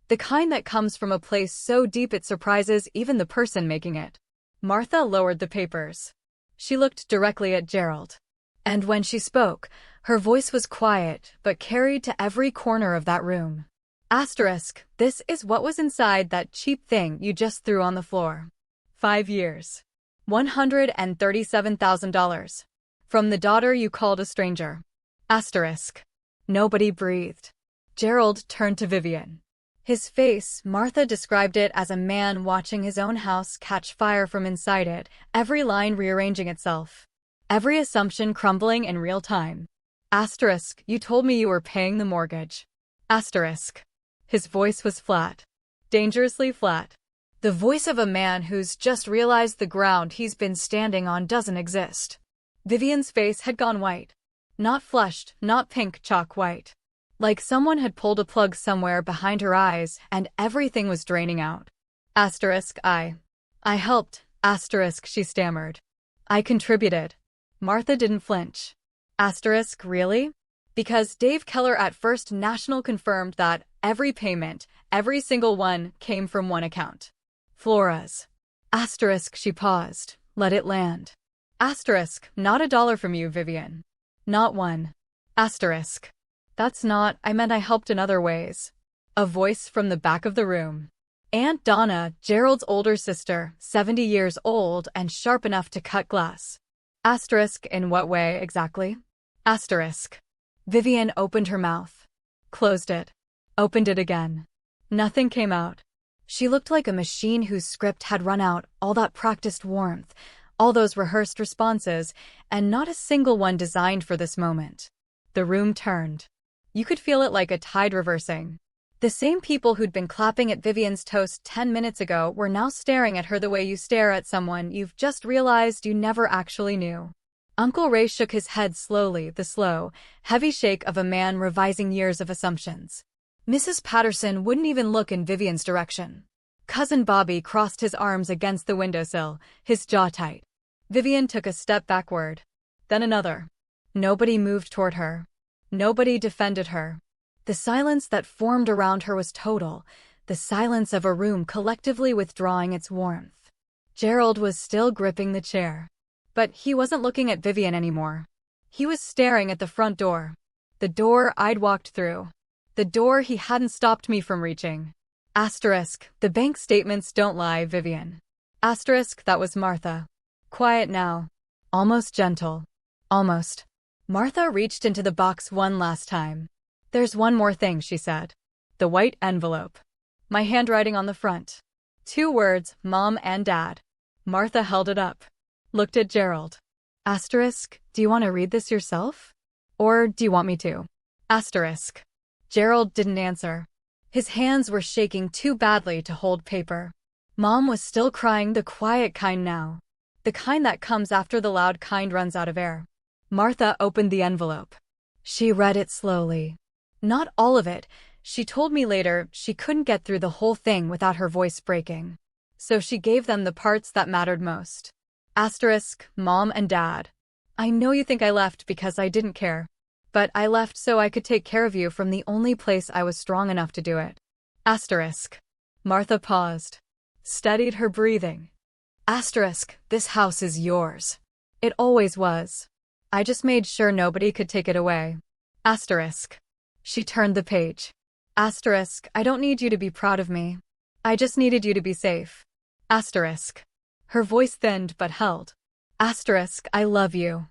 The kind that comes from a place so deep it surprises even the person making it. Martha lowered the papers. She looked directly at Gerald. And when she spoke, her voice was quiet but carried to every corner of that room. Asterisk, this is what was inside that cheap thing you just threw on the floor. 5 years. $137,000. From the daughter you called a stranger. Asterisk. Nobody breathed. Gerald turned to Vivian. His face, Martha described it as a man watching his own house catch fire from inside it, every line rearranging itself. Every assumption crumbling in real time. Asterisk, you told me you were paying the mortgage. Asterisk. His voice was flat. Dangerously flat. The voice of a man who's just realized the ground he's been standing on doesn't exist. Vivian's face had gone white. Not flushed, not pink chalk white. Like someone had pulled a plug somewhere behind her eyes and everything was draining out. Asterisk, I helped. Asterisk, she stammered. I contributed. Martha didn't flinch. Asterisk, really? Because Dave Keller at First National confirmed that every payment, every single one, came from one account. Flora's. Asterisk, she paused. Let it land. Asterisk, not $1 from you, Vivian. Not one. Asterisk. That's not, I meant I helped in other ways. A voice from the back of the room. Aunt Donna, Gerald's older sister, 70 years old and sharp enough to cut glass. Asterisk, in what way exactly? Asterisk. Vivian opened her mouth. Closed it. Opened it again. Nothing came out. She looked like a machine whose script had run out, all that practiced warmth, all those rehearsed responses, and not a single one designed for this moment. The room turned. You could feel it like a tide reversing. The same people who'd been clapping at Vivian's toast 10 minutes ago were now staring at her the way you stare at someone you've just realized you never actually knew. Uncle Ray shook his head slowly, the slow, heavy shake of a man revising years of assumptions. Mrs. Patterson wouldn't even look in Vivian's direction. Cousin Bobby crossed his arms against the windowsill, his jaw tight. Vivian took a step backward. Then another. Nobody moved toward her. Nobody defended her. The silence that formed around her was total, the silence of a room collectively withdrawing its warmth. Gerald was still gripping the chair. But he wasn't looking at Vivian anymore. He was staring at the front door. The door I'd walked through. The door he hadn't stopped me from reaching. Asterisk, the bank statements don't lie, Vivian. Asterisk, that was Martha. Quiet now. Almost gentle. Almost. Martha reached into the box one last time. There's one more thing, she said. The white envelope. My handwriting on the front. 2 words, Mom and Dad. Martha held it up. Looked at Gerald. Asterisk, do you want to read this yourself? Or do you want me to? Asterisk. Gerald didn't answer. His hands were shaking too badly to hold paper. Mom was still crying, the quiet kind now. The kind that comes after the loud kind runs out of air. Martha opened the envelope. She read it slowly. Not all of it. She told me later she couldn't get through the whole thing without her voice breaking. So she gave them the parts that mattered most. Asterisk, Mom and Dad. I know you think I left because I didn't care. But I left so I could take care of you from the only place I was strong enough to do it. Asterisk. Martha paused. Steadied her breathing. Asterisk, this house is yours. It always was. I just made sure nobody could take it away. Asterisk. She turned the page. Asterisk, I don't need you to be proud of me. I just needed you to be safe. Asterisk. Her voice thinned but held. Asterisk, I love you.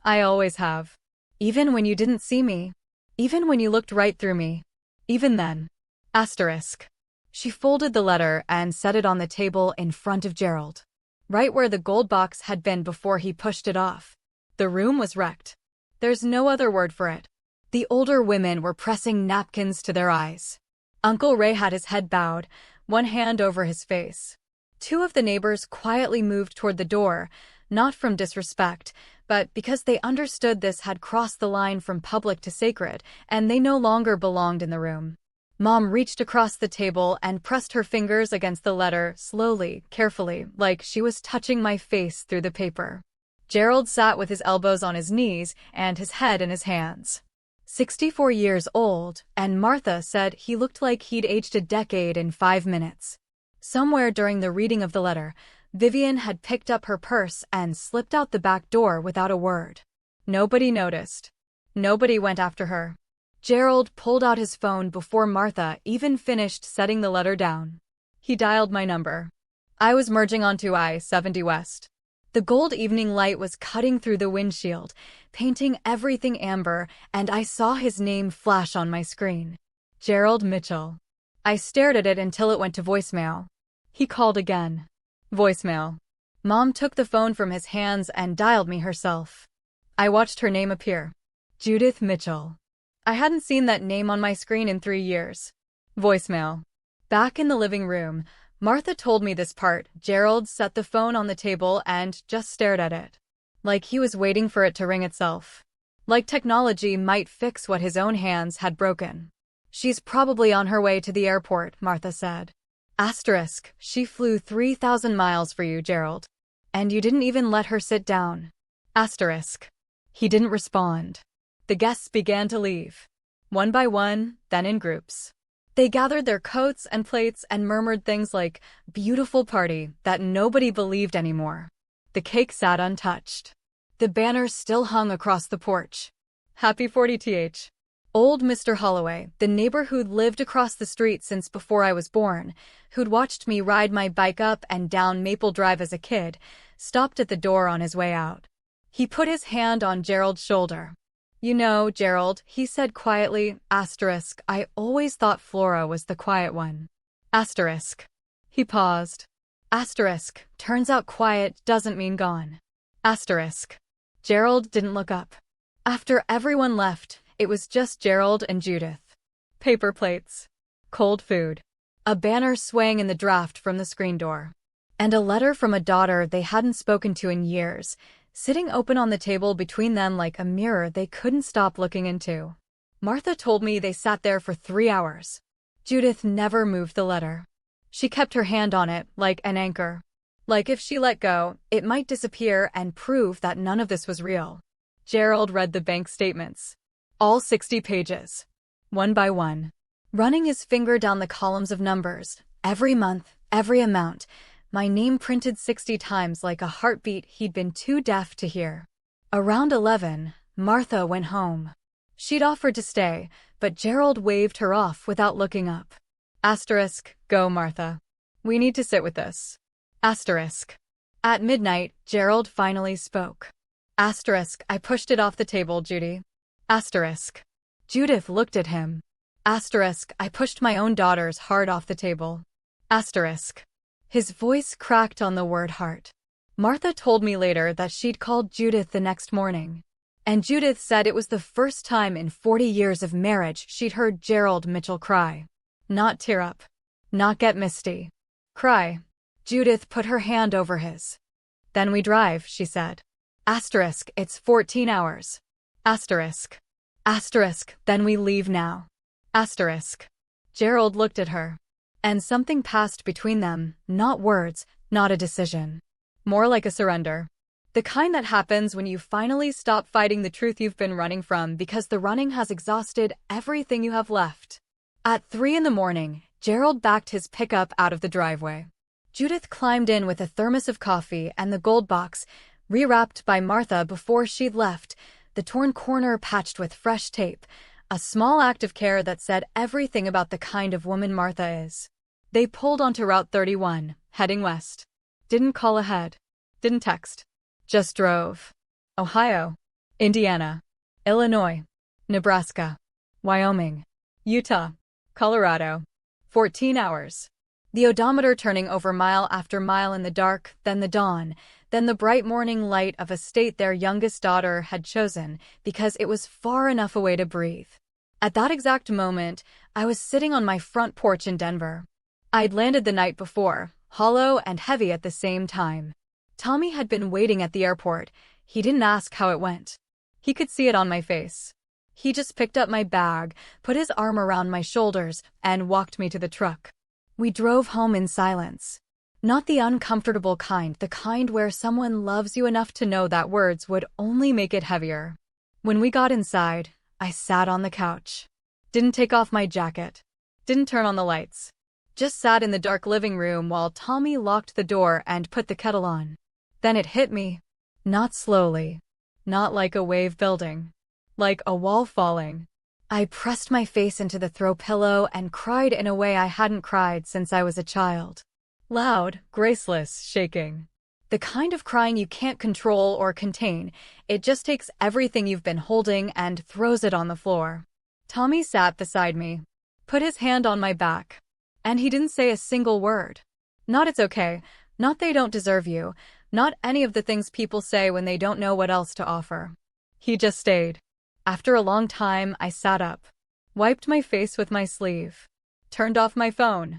I always have. Even when you didn't see me. Even when you looked right through me. Even then. Asterisk. She folded the letter and set it on the table in front of Gerald. Right where the gold box had been before he pushed it off. The room was wrecked. There's no other word for it. The older women were pressing napkins to their eyes. Uncle Ray had his head bowed, one hand over his face. 2 of the neighbors quietly moved toward the door, not from disrespect, but because they understood this had crossed the line from public to sacred, and they no longer belonged in the room. Mom reached across the table and pressed her fingers against the letter, slowly, carefully, like she was touching my face through the paper. Gerald sat with his elbows on his knees and his head in his hands. 64 years old, and Martha said he looked like he'd aged a decade in 5 minutes. Somewhere during the reading of the letter, Vivian had picked up her purse and slipped out the back door without a word. Nobody noticed. Nobody went after her. Gerald pulled out his phone before Martha even finished setting the letter down. He dialed my number. I was merging onto I-70 West. The gold evening light was cutting through the windshield, painting everything amber, and I saw his name flash on my screen. Gerald Mitchell. I stared at it until it went to voicemail. He called again. Voicemail. Mom took the phone from his hands and dialed me herself. I watched her name appear. Judith Mitchell. I hadn't seen that name on my screen in 3 years. Voicemail. Back in the living room, Martha told me this part. Gerald set the phone on the table and just stared at it. Like he was waiting for it to ring itself. Like technology might fix what his own hands had broken. She's probably on her way to the airport, Martha said. Asterisk, she flew 3,000 miles for you, Gerald. And you didn't even let her sit down. Asterisk. He didn't respond. The guests began to leave. One by one, then in groups. They gathered their coats and plates and murmured things like, beautiful party, that nobody believed anymore. The cake sat untouched. The banner still hung across the porch. Happy 40th. Old Mr. Holloway, the neighbor who'd lived across the street since before I was born, who'd watched me ride my bike up and down Maple Drive as a kid, stopped at the door on his way out. He put his hand on Gerald's shoulder. You know, Gerald, he said quietly, asterisk, I always thought Flora was the quiet one. Asterisk. He paused. Asterisk, turns out quiet doesn't mean gone. Asterisk. Gerald didn't look up. After everyone left, it was just Gerald and Judith. Paper plates. Cold food. A banner swaying in the draft from the screen door. And a letter from a daughter they hadn't spoken to in years, sitting open on the table between them like a mirror they couldn't stop looking into. Martha told me they sat there for 3 hours. Judith never moved the letter. She kept her hand on it, like an anchor. Like if she let go, it might disappear and prove that none of this was real. Gerald read the bank statements. All 60 pages. One by one. Running his finger down the columns of numbers. Every month, every amount. My name printed 60 times like a heartbeat he'd been too deaf to hear. Around 11, Martha went home. She'd offered to stay, but Gerald waved her off without looking up. Asterisk, go Martha. We need to sit with this. Asterisk. At midnight, Gerald finally spoke. Asterisk, I pushed it off the table, Judy. Asterisk. Judith looked at him. Asterisk, I pushed my own daughters hard off the table. Asterisk. His voice cracked on the word heart. Martha told me later that she'd called Judith the next morning. And Judith said it was the first time in 40 years of marriage she'd heard Gerald Mitchell cry. Not tear up. Not get misty. Cry. Judith put her hand over his. Then we drive, she said. Asterisk, it's 14 hours. Asterisk. Asterisk, then we leave now. Asterisk. Gerald looked at her. And something passed between them, not words, not a decision. More like a surrender. The kind that happens when you finally stop fighting the truth you've been running from because the running has exhausted everything you have left. At 3 a.m, Gerald backed his pickup out of the driveway. Judith climbed in with a thermos of coffee and the gold box, rewrapped by Martha before she'd left, the torn corner patched with fresh tape, a small act of care that said everything about the kind of woman Martha is. They pulled onto Route 31, heading west. Didn't call ahead. Didn't text. Just drove. Ohio. Indiana. Illinois. Nebraska. Wyoming. Utah. Colorado. 14 hours. The odometer turning over mile after mile in the dark, then the dawn, then the bright morning light of a state their youngest daughter had chosen because it was far enough away to breathe. At that exact moment, I was sitting on my front porch in Denver. I'd landed the night before, hollow and heavy at the same time. Tommy had been waiting at the airport. He didn't ask how it went. He could see it on my face. He just picked up my bag, put his arm around my shoulders, and walked me to the truck. We drove home in silence. Not the uncomfortable kind, the kind where someone loves you enough to know that words would only make it heavier. When we got inside, I sat on the couch. Didn't take off my jacket. Didn't turn on the lights. Just sat in the dark living room while Tommy locked the door and put the kettle on. Then it hit me. Not slowly. Not like a wave building. Like a wall falling. I pressed my face into the throw pillow and cried in a way I hadn't cried since I was a child. Loud, graceless, shaking. The kind of crying you can't control or contain. It just takes everything you've been holding and throws it on the floor. Tommy sat beside me. Put his hand on my back. And he didn't say a single word. Not it's okay. Not they don't deserve you. Not any of the things people say when they don't know what else to offer. He just stayed. After a long time, I sat up. Wiped my face with my sleeve. Turned off my phone.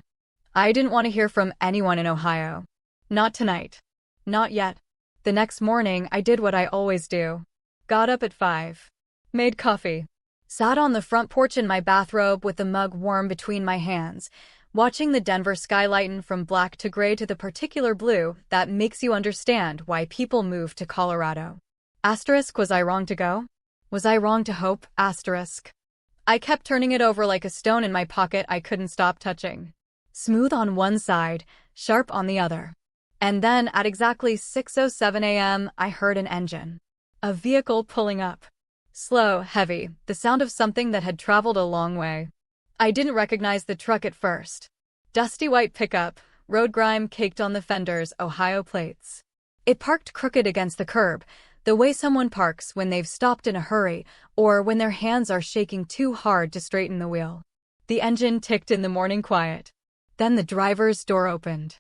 I didn't want to hear from anyone in Ohio. Not tonight. Not yet. The next morning, I did what I always do. Got up at 5. Made coffee. Sat on the front porch in my bathrobe with the mug warm between my hands, watching the Denver sky lighten from black to gray to the particular blue that makes you understand why people move to Colorado. Asterisk, was I wrong to go? Was I wrong to hope? Asterisk. I kept turning it over like a stone in my pocket I couldn't stop touching. Smooth on one side, sharp on the other. And then, at exactly 6:07 a.m., I heard an engine. A vehicle pulling up. Slow, heavy, the sound of something that had traveled a long way. I didn't recognize the truck at first. Dusty white pickup, road grime caked on the fenders, Ohio plates. It parked crooked against the curb, the way someone parks when they've stopped in a hurry or when their hands are shaking too hard to straighten the wheel. The engine ticked in the morning quiet. Then the driver's door opened.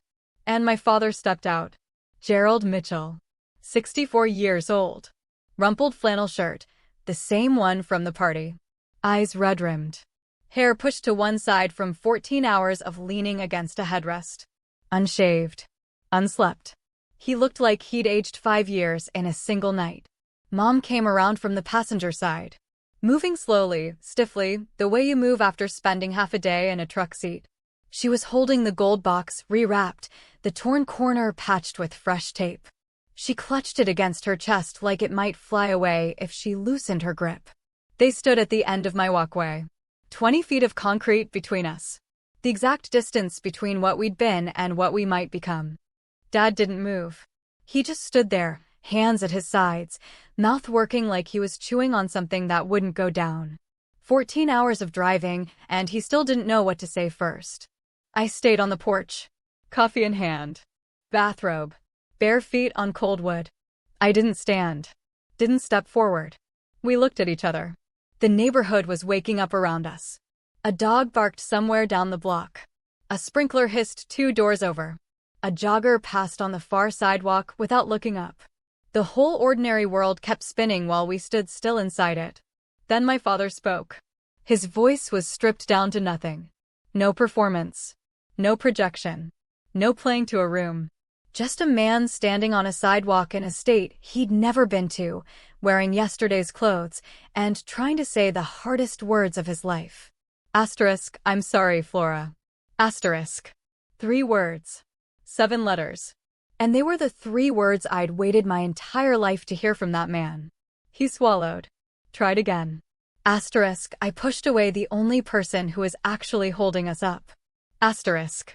And my father stepped out. Gerald Mitchell. 64 years old. Rumpled flannel shirt, the same one from the party. Eyes red-rimmed. Hair pushed to one side from 14 hours of leaning against a headrest. Unshaved. Unslept. He looked like he'd aged 5 years in a single night. Mom came around from the passenger side. Moving slowly, stiffly, the way you move after spending half a day in a truck seat. She was holding the gold box, rewrapped, the torn corner patched with fresh tape. She clutched it against her chest like it might fly away if she loosened her grip. They stood at the end of my walkway. 20 feet of concrete between us. The exact distance between what we'd been and what we might become. Dad didn't move. He just stood there, hands at his sides, mouth working like he was chewing on something that wouldn't go down. 14 hours of driving, and he still didn't know what to say first. I stayed on the porch. Coffee in hand. Bathrobe. Bare feet on cold wood. I didn't stand. Didn't step forward. We looked at each other. The neighborhood was waking up around us. A dog barked somewhere down the block. A sprinkler hissed 2 doors over. A jogger passed on the far sidewalk without looking up. The whole ordinary world kept spinning while we stood still inside it. Then my father spoke. His voice was stripped down to nothing. No performance. No projection. No playing to a room. Just a man standing on a sidewalk in a state he'd never been to, wearing yesterday's clothes, and trying to say the hardest words of his life. Asterisk, I'm sorry, Flora. Asterisk. 3 words. 7 letters. And they were the 3 words I'd waited my entire life to hear from that man. He swallowed. Tried again. Asterisk, I pushed away the only person who was actually holding us up. Asterisk.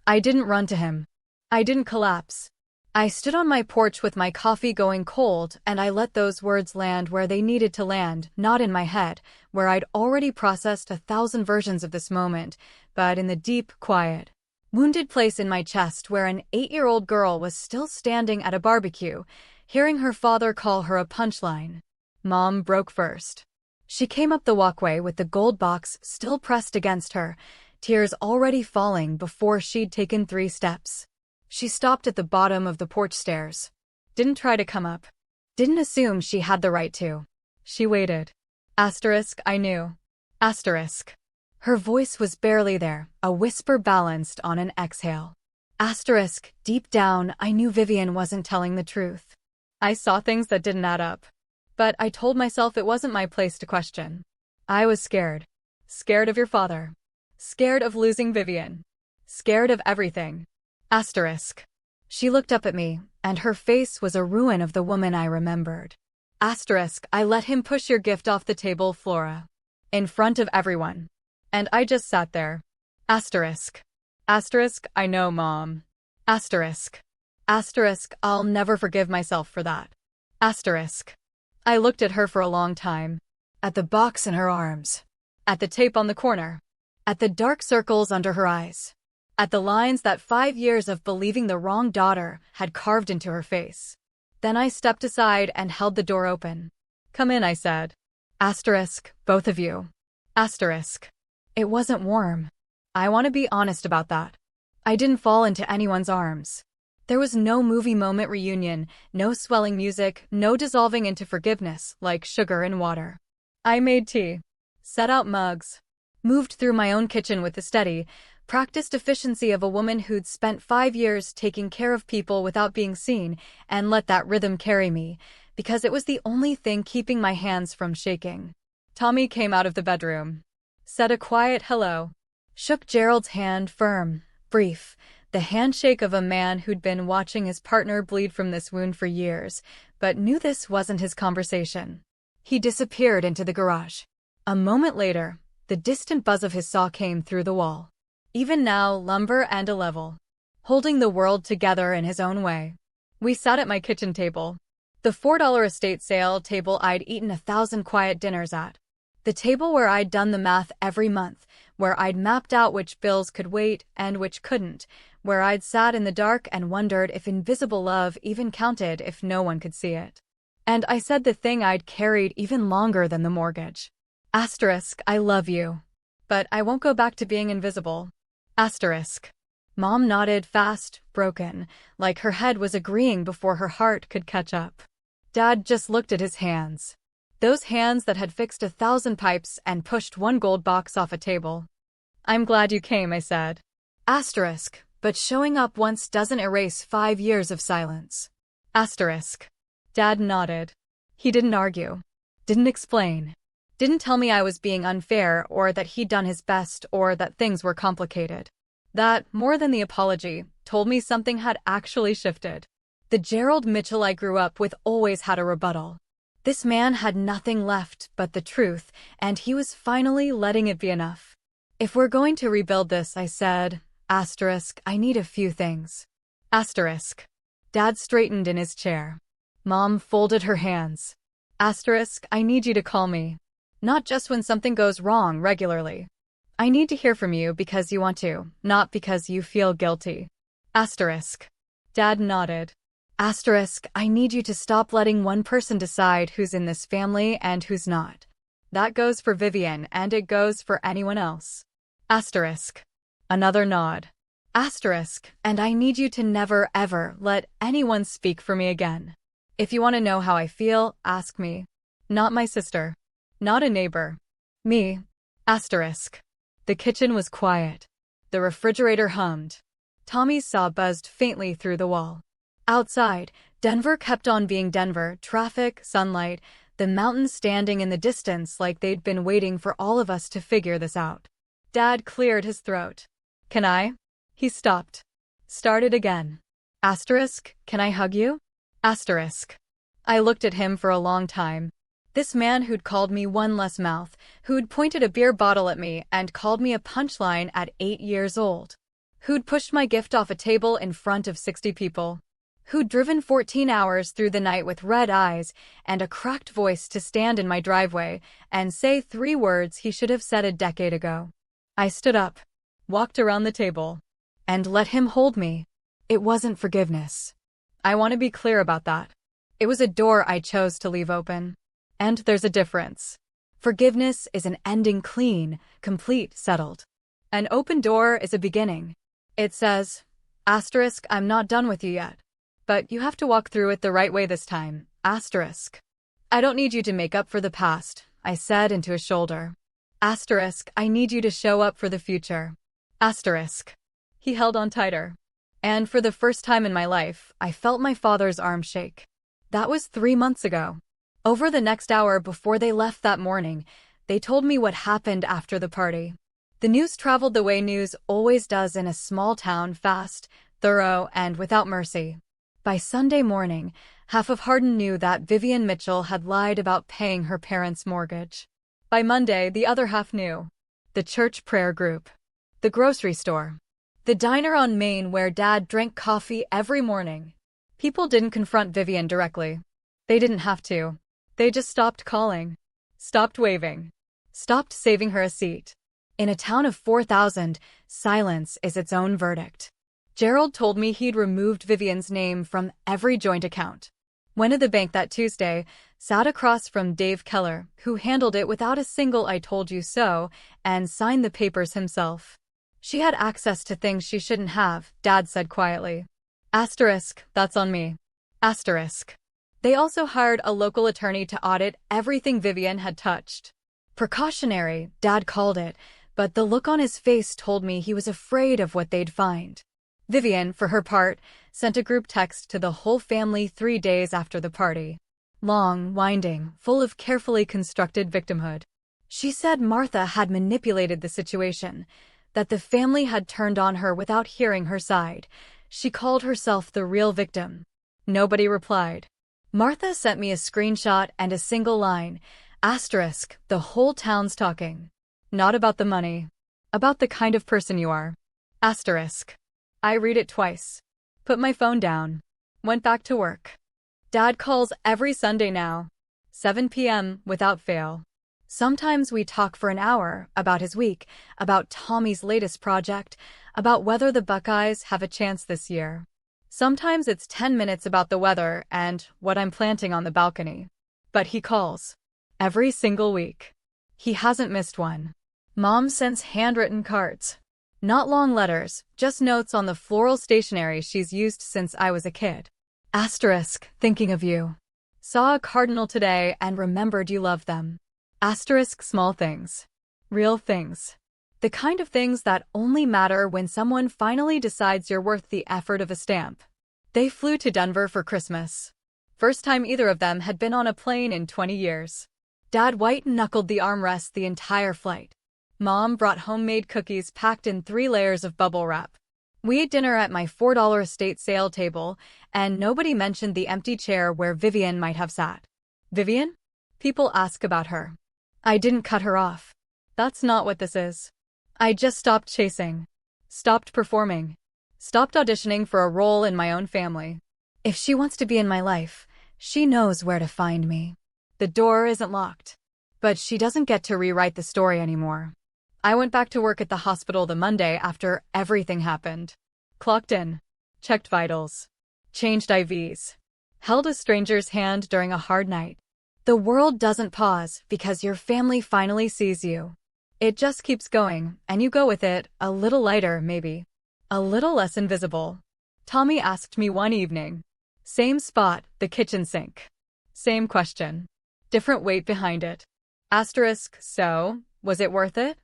I didn't run to him. I didn't collapse. I stood on my porch with my coffee going cold, and I let those words land where they needed to land, not in my head, where I'd already processed 1,000 versions of this moment, but in the deep, quiet, wounded place in my chest where an 8-year-old girl was still standing at a barbecue, hearing her father call her a punchline. Mom broke first. She came up the walkway with the gold box still pressed against her, tears already falling before she'd taken 3 steps. She stopped at the bottom of the porch stairs. Didn't try to come up. Didn't assume she had the right to. She waited. Asterisk, I knew. Asterisk. Her voice was barely there, a whisper balanced on an exhale. Asterisk, deep down, I knew Vivian wasn't telling the truth. I saw things that didn't add up. But I told myself it wasn't my place to question. I was scared. Scared of your father. Scared of losing Vivian. Scared of everything. Asterisk. She looked up at me, and her face was a ruin of the woman I remembered. Asterisk, I let him push your gift off the table, Flora. In front of everyone. And I just sat there. Asterisk. Asterisk, I know, Mom. Asterisk. Asterisk, I'll never forgive myself for that. Asterisk. I looked at her for a long time. At the box in her arms. At the tape on the corner. At the dark circles under her eyes. At the lines that 5 years of believing the wrong daughter had carved into her face. Then I stepped aside and held the door open. Come in, I said. Asterisk, both of you. Asterisk. It wasn't warm. I want to be honest about that. I didn't fall into anyone's arms. There was no movie moment reunion, no swelling music, no dissolving into forgiveness like sugar and water. I made tea. Set out mugs. Moved through my own kitchen with the steady, practiced efficiency of a woman who'd spent 5 years taking care of people without being seen, and let that rhythm carry me, because it was the only thing keeping my hands from shaking. Tommy came out of the bedroom. Said a quiet hello. Shook Gerald's hand firm, brief, the handshake of a man who'd been watching his partner bleed from this wound for years, but knew this wasn't his conversation. He disappeared into the garage. A moment later, the distant buzz of his saw came through the wall. Even now, lumber and a level. Holding the world together in his own way. We sat at my kitchen table. The $4 estate sale table I'd eaten 1,000 quiet dinners at. The table where I'd done the math every month, where I'd mapped out which bills could wait and which couldn't, where I'd sat in the dark and wondered if invisible love even counted if no one could see it. And I said the thing I'd carried even longer than the mortgage. Asterisk, I love you. But I won't go back to being invisible. Asterisk. Mom nodded fast, broken, like her head was agreeing before her heart could catch up. Dad just looked at his hands. Those hands that had fixed 1,000 pipes and pushed 1 gold box off a table. I'm glad you came, I said. Asterisk, but showing up once doesn't erase 5 years of silence. Asterisk. Dad nodded. He didn't argue. Didn't explain. Didn't tell me I was being unfair or that he'd done his best or that things were complicated. That, more than the apology, told me something had actually shifted. The Gerald Mitchell I grew up with always had a rebuttal. This man had nothing left but the truth, and he was finally letting it be enough. If we're going to rebuild this, I said, asterisk, I need a few things. Asterisk. Dad straightened in his chair. Mom folded her hands. Asterisk, I need you to call me. Not just when something goes wrong regularly. I need to hear from you because you want to, not because you feel guilty. Asterisk. Dad nodded. Asterisk, I need you to stop letting one person decide who's in this family and who's not. That goes for Vivian, and it goes for anyone else. Asterisk. Another nod. Asterisk, and I need you to never ever let anyone speak for me again. If you want to know how I feel, ask me. Not my sister. Not a neighbor. Me. Asterisk. The kitchen was quiet. The refrigerator hummed. Tommy's saw buzzed faintly through the wall. Outside, Denver kept on being Denver, traffic, sunlight, the mountains standing in the distance like they'd been waiting for all of us to figure this out. Dad cleared his throat. Can I? He stopped. Started again. Asterisk, can I hug you? Asterisk. I looked at him for a long time. This man who'd called me one less mouth, who'd pointed a beer bottle at me and called me a punchline at 8 years old, who'd pushed my gift off a table in front of 60 people, who'd driven 14 hours through the night with red eyes and a cracked voice to stand in my driveway and say 3 words he should have said a decade ago. I stood up, walked around the table, and let him hold me. It wasn't forgiveness. I want to be clear about that. It was a door I chose to leave open. And there's a difference. Forgiveness is an ending clean, complete, settled. An open door is a beginning. It says, asterisk, I'm not done with you yet. But you have to walk through it the right way this time, asterisk. I don't need you to make up for the past, I said into his shoulder. Asterisk, I need you to show up for the future. Asterisk. He held on tighter. And for the first time in my life, I felt my father's arm shake. That was 3 months ago. Over the next hour before they left that morning, they told me what happened after the party. The news traveled the way news always does in a small town, fast, thorough, and without mercy. By Sunday morning, half of Hardin knew that Vivian Mitchell had lied about paying her parents' mortgage. By Monday, the other half knew. The church prayer group. The grocery store. The diner on Main where Dad drank coffee every morning. People didn't confront Vivian directly. They didn't have to. They just stopped calling. Stopped waving. Stopped saving her a seat. In a town of 4,000, silence is its own verdict. Gerald told me he'd removed Vivian's name from every joint account. Went to the bank that Tuesday, sat across from Dave Keller, who handled it without a single I told you so, and signed the papers himself. She had access to things she shouldn't have, Dad said quietly. Asterisk, that's on me. Asterisk. They also hired a local attorney to audit everything Vivian had touched. Precautionary, Dad called it, but the look on his face told me he was afraid of what they'd find. Vivian, for her part, sent a group text to the whole family 3 days after the party. Long, winding, full of carefully constructed victimhood. She said Martha had manipulated the situation, that the family had turned on her without hearing her side. She called herself the real victim. Nobody replied. Martha sent me a screenshot and a single line, asterisk, the whole town's talking. Not about the money. About the kind of person you are. Asterisk. I read it twice. Put my phone down. Went back to work. Dad calls every Sunday now. 7 p.m. without fail. Sometimes we talk for an hour about his week, about Tommy's latest project, about whether the Buckeyes have a chance this year. Sometimes it's 10 minutes about the weather and what I'm planting on the balcony. But he calls. Every single week. He hasn't missed one. Mom sends handwritten cards. Not long letters, just notes on the floral stationery she's used since I was a kid. Asterisk, thinking of you. Saw a cardinal today and remembered you loved them. Asterisk, small things. Real things. The kind of things that only matter when someone finally decides you're worth the effort of a stamp. They flew to Denver for Christmas. First time either of them had been on a plane in 20 years. Dad white-knuckled the armrest the entire flight. Mom brought homemade cookies packed in 3 layers of bubble wrap. We ate dinner at my $4 estate sale table, and nobody mentioned the empty chair where Vivian might have sat. Vivian? People ask about her. I didn't cut her off. That's not what this is. I just stopped chasing. Stopped performing. Stopped auditioning for a role in my own family. If she wants to be in my life, she knows where to find me. The door isn't locked. But she doesn't get to rewrite the story anymore. I went back to work at the hospital the Monday after everything happened. Clocked in. Checked vitals. Changed IVs. Held a stranger's hand during a hard night. The world doesn't pause because your family finally sees you. It just keeps going, and you go with it, a little lighter, maybe. A little less invisible. Tommy asked me one evening. Same spot, the kitchen sink. Same question. Different weight behind it. Asterisk, so, was it worth it?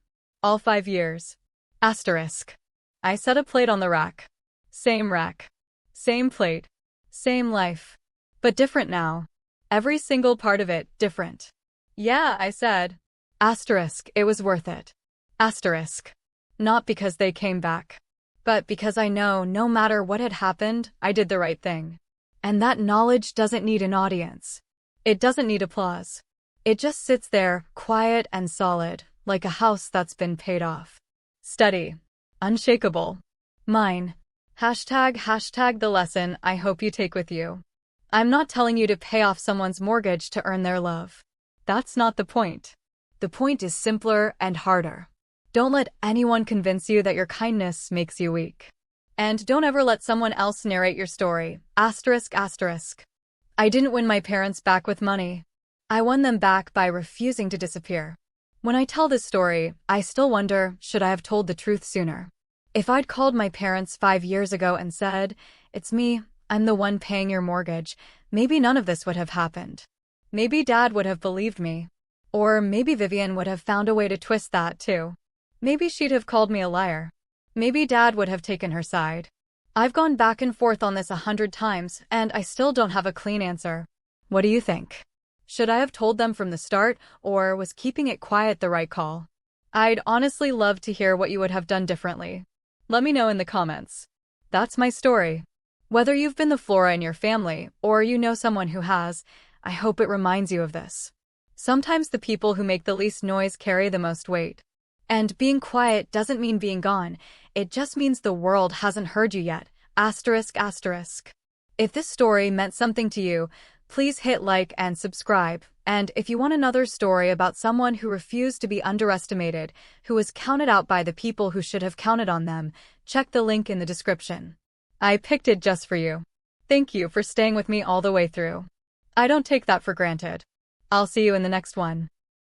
All 5 years. Asterisk. I set a plate on the rack. Same rack. Same plate. Same life. But different now. Every single part of it, different. Yeah, I said. Asterisk, it was worth it. Asterisk. Not because they came back. But because I know no matter what had happened, I did the right thing. And that knowledge doesn't need an audience. It doesn't need applause. It just sits there, quiet and solid, like a house that's been paid off. Steady. Unshakable. Mine. Hashtag the lesson I hope you take with you. I'm not telling you to pay off someone's mortgage to earn their love. That's not the point. The point is simpler and harder. Don't let anyone convince you that your kindness makes you weak. And don't ever let someone else narrate your story. Asterisk. I didn't win my parents back with money. I won them back by refusing to disappear. When I tell this story, I still wonder, should I have told the truth sooner? If I'd called my parents 5 years ago and said, "It's me, I'm the one paying your mortgage," maybe none of this would have happened. Maybe Dad would have believed me. Or maybe Vivian would have found a way to twist that too. Maybe she'd have called me a liar. Maybe Dad would have taken her side. I've gone back and forth on this 100 times, and I still don't have a clean answer. What do you think? Should I have told them from the start, or was keeping it quiet the right call? I'd honestly love to hear what you would have done differently. Let me know in the comments. That's my story. Whether you've been the Flora in your family, or you know someone who has, I hope it reminds you of this. Sometimes the people who make the least noise carry the most weight. And being quiet doesn't mean being gone, it just means the world hasn't heard you yet. Asterisk. If this story meant something to you, please hit like and subscribe. And if you want another story about someone who refused to be underestimated, who was counted out by the people who should have counted on them, check the link in the description. I picked it just for you. Thank you for staying with me all the way through. I don't take that for granted. I'll see you in the next one.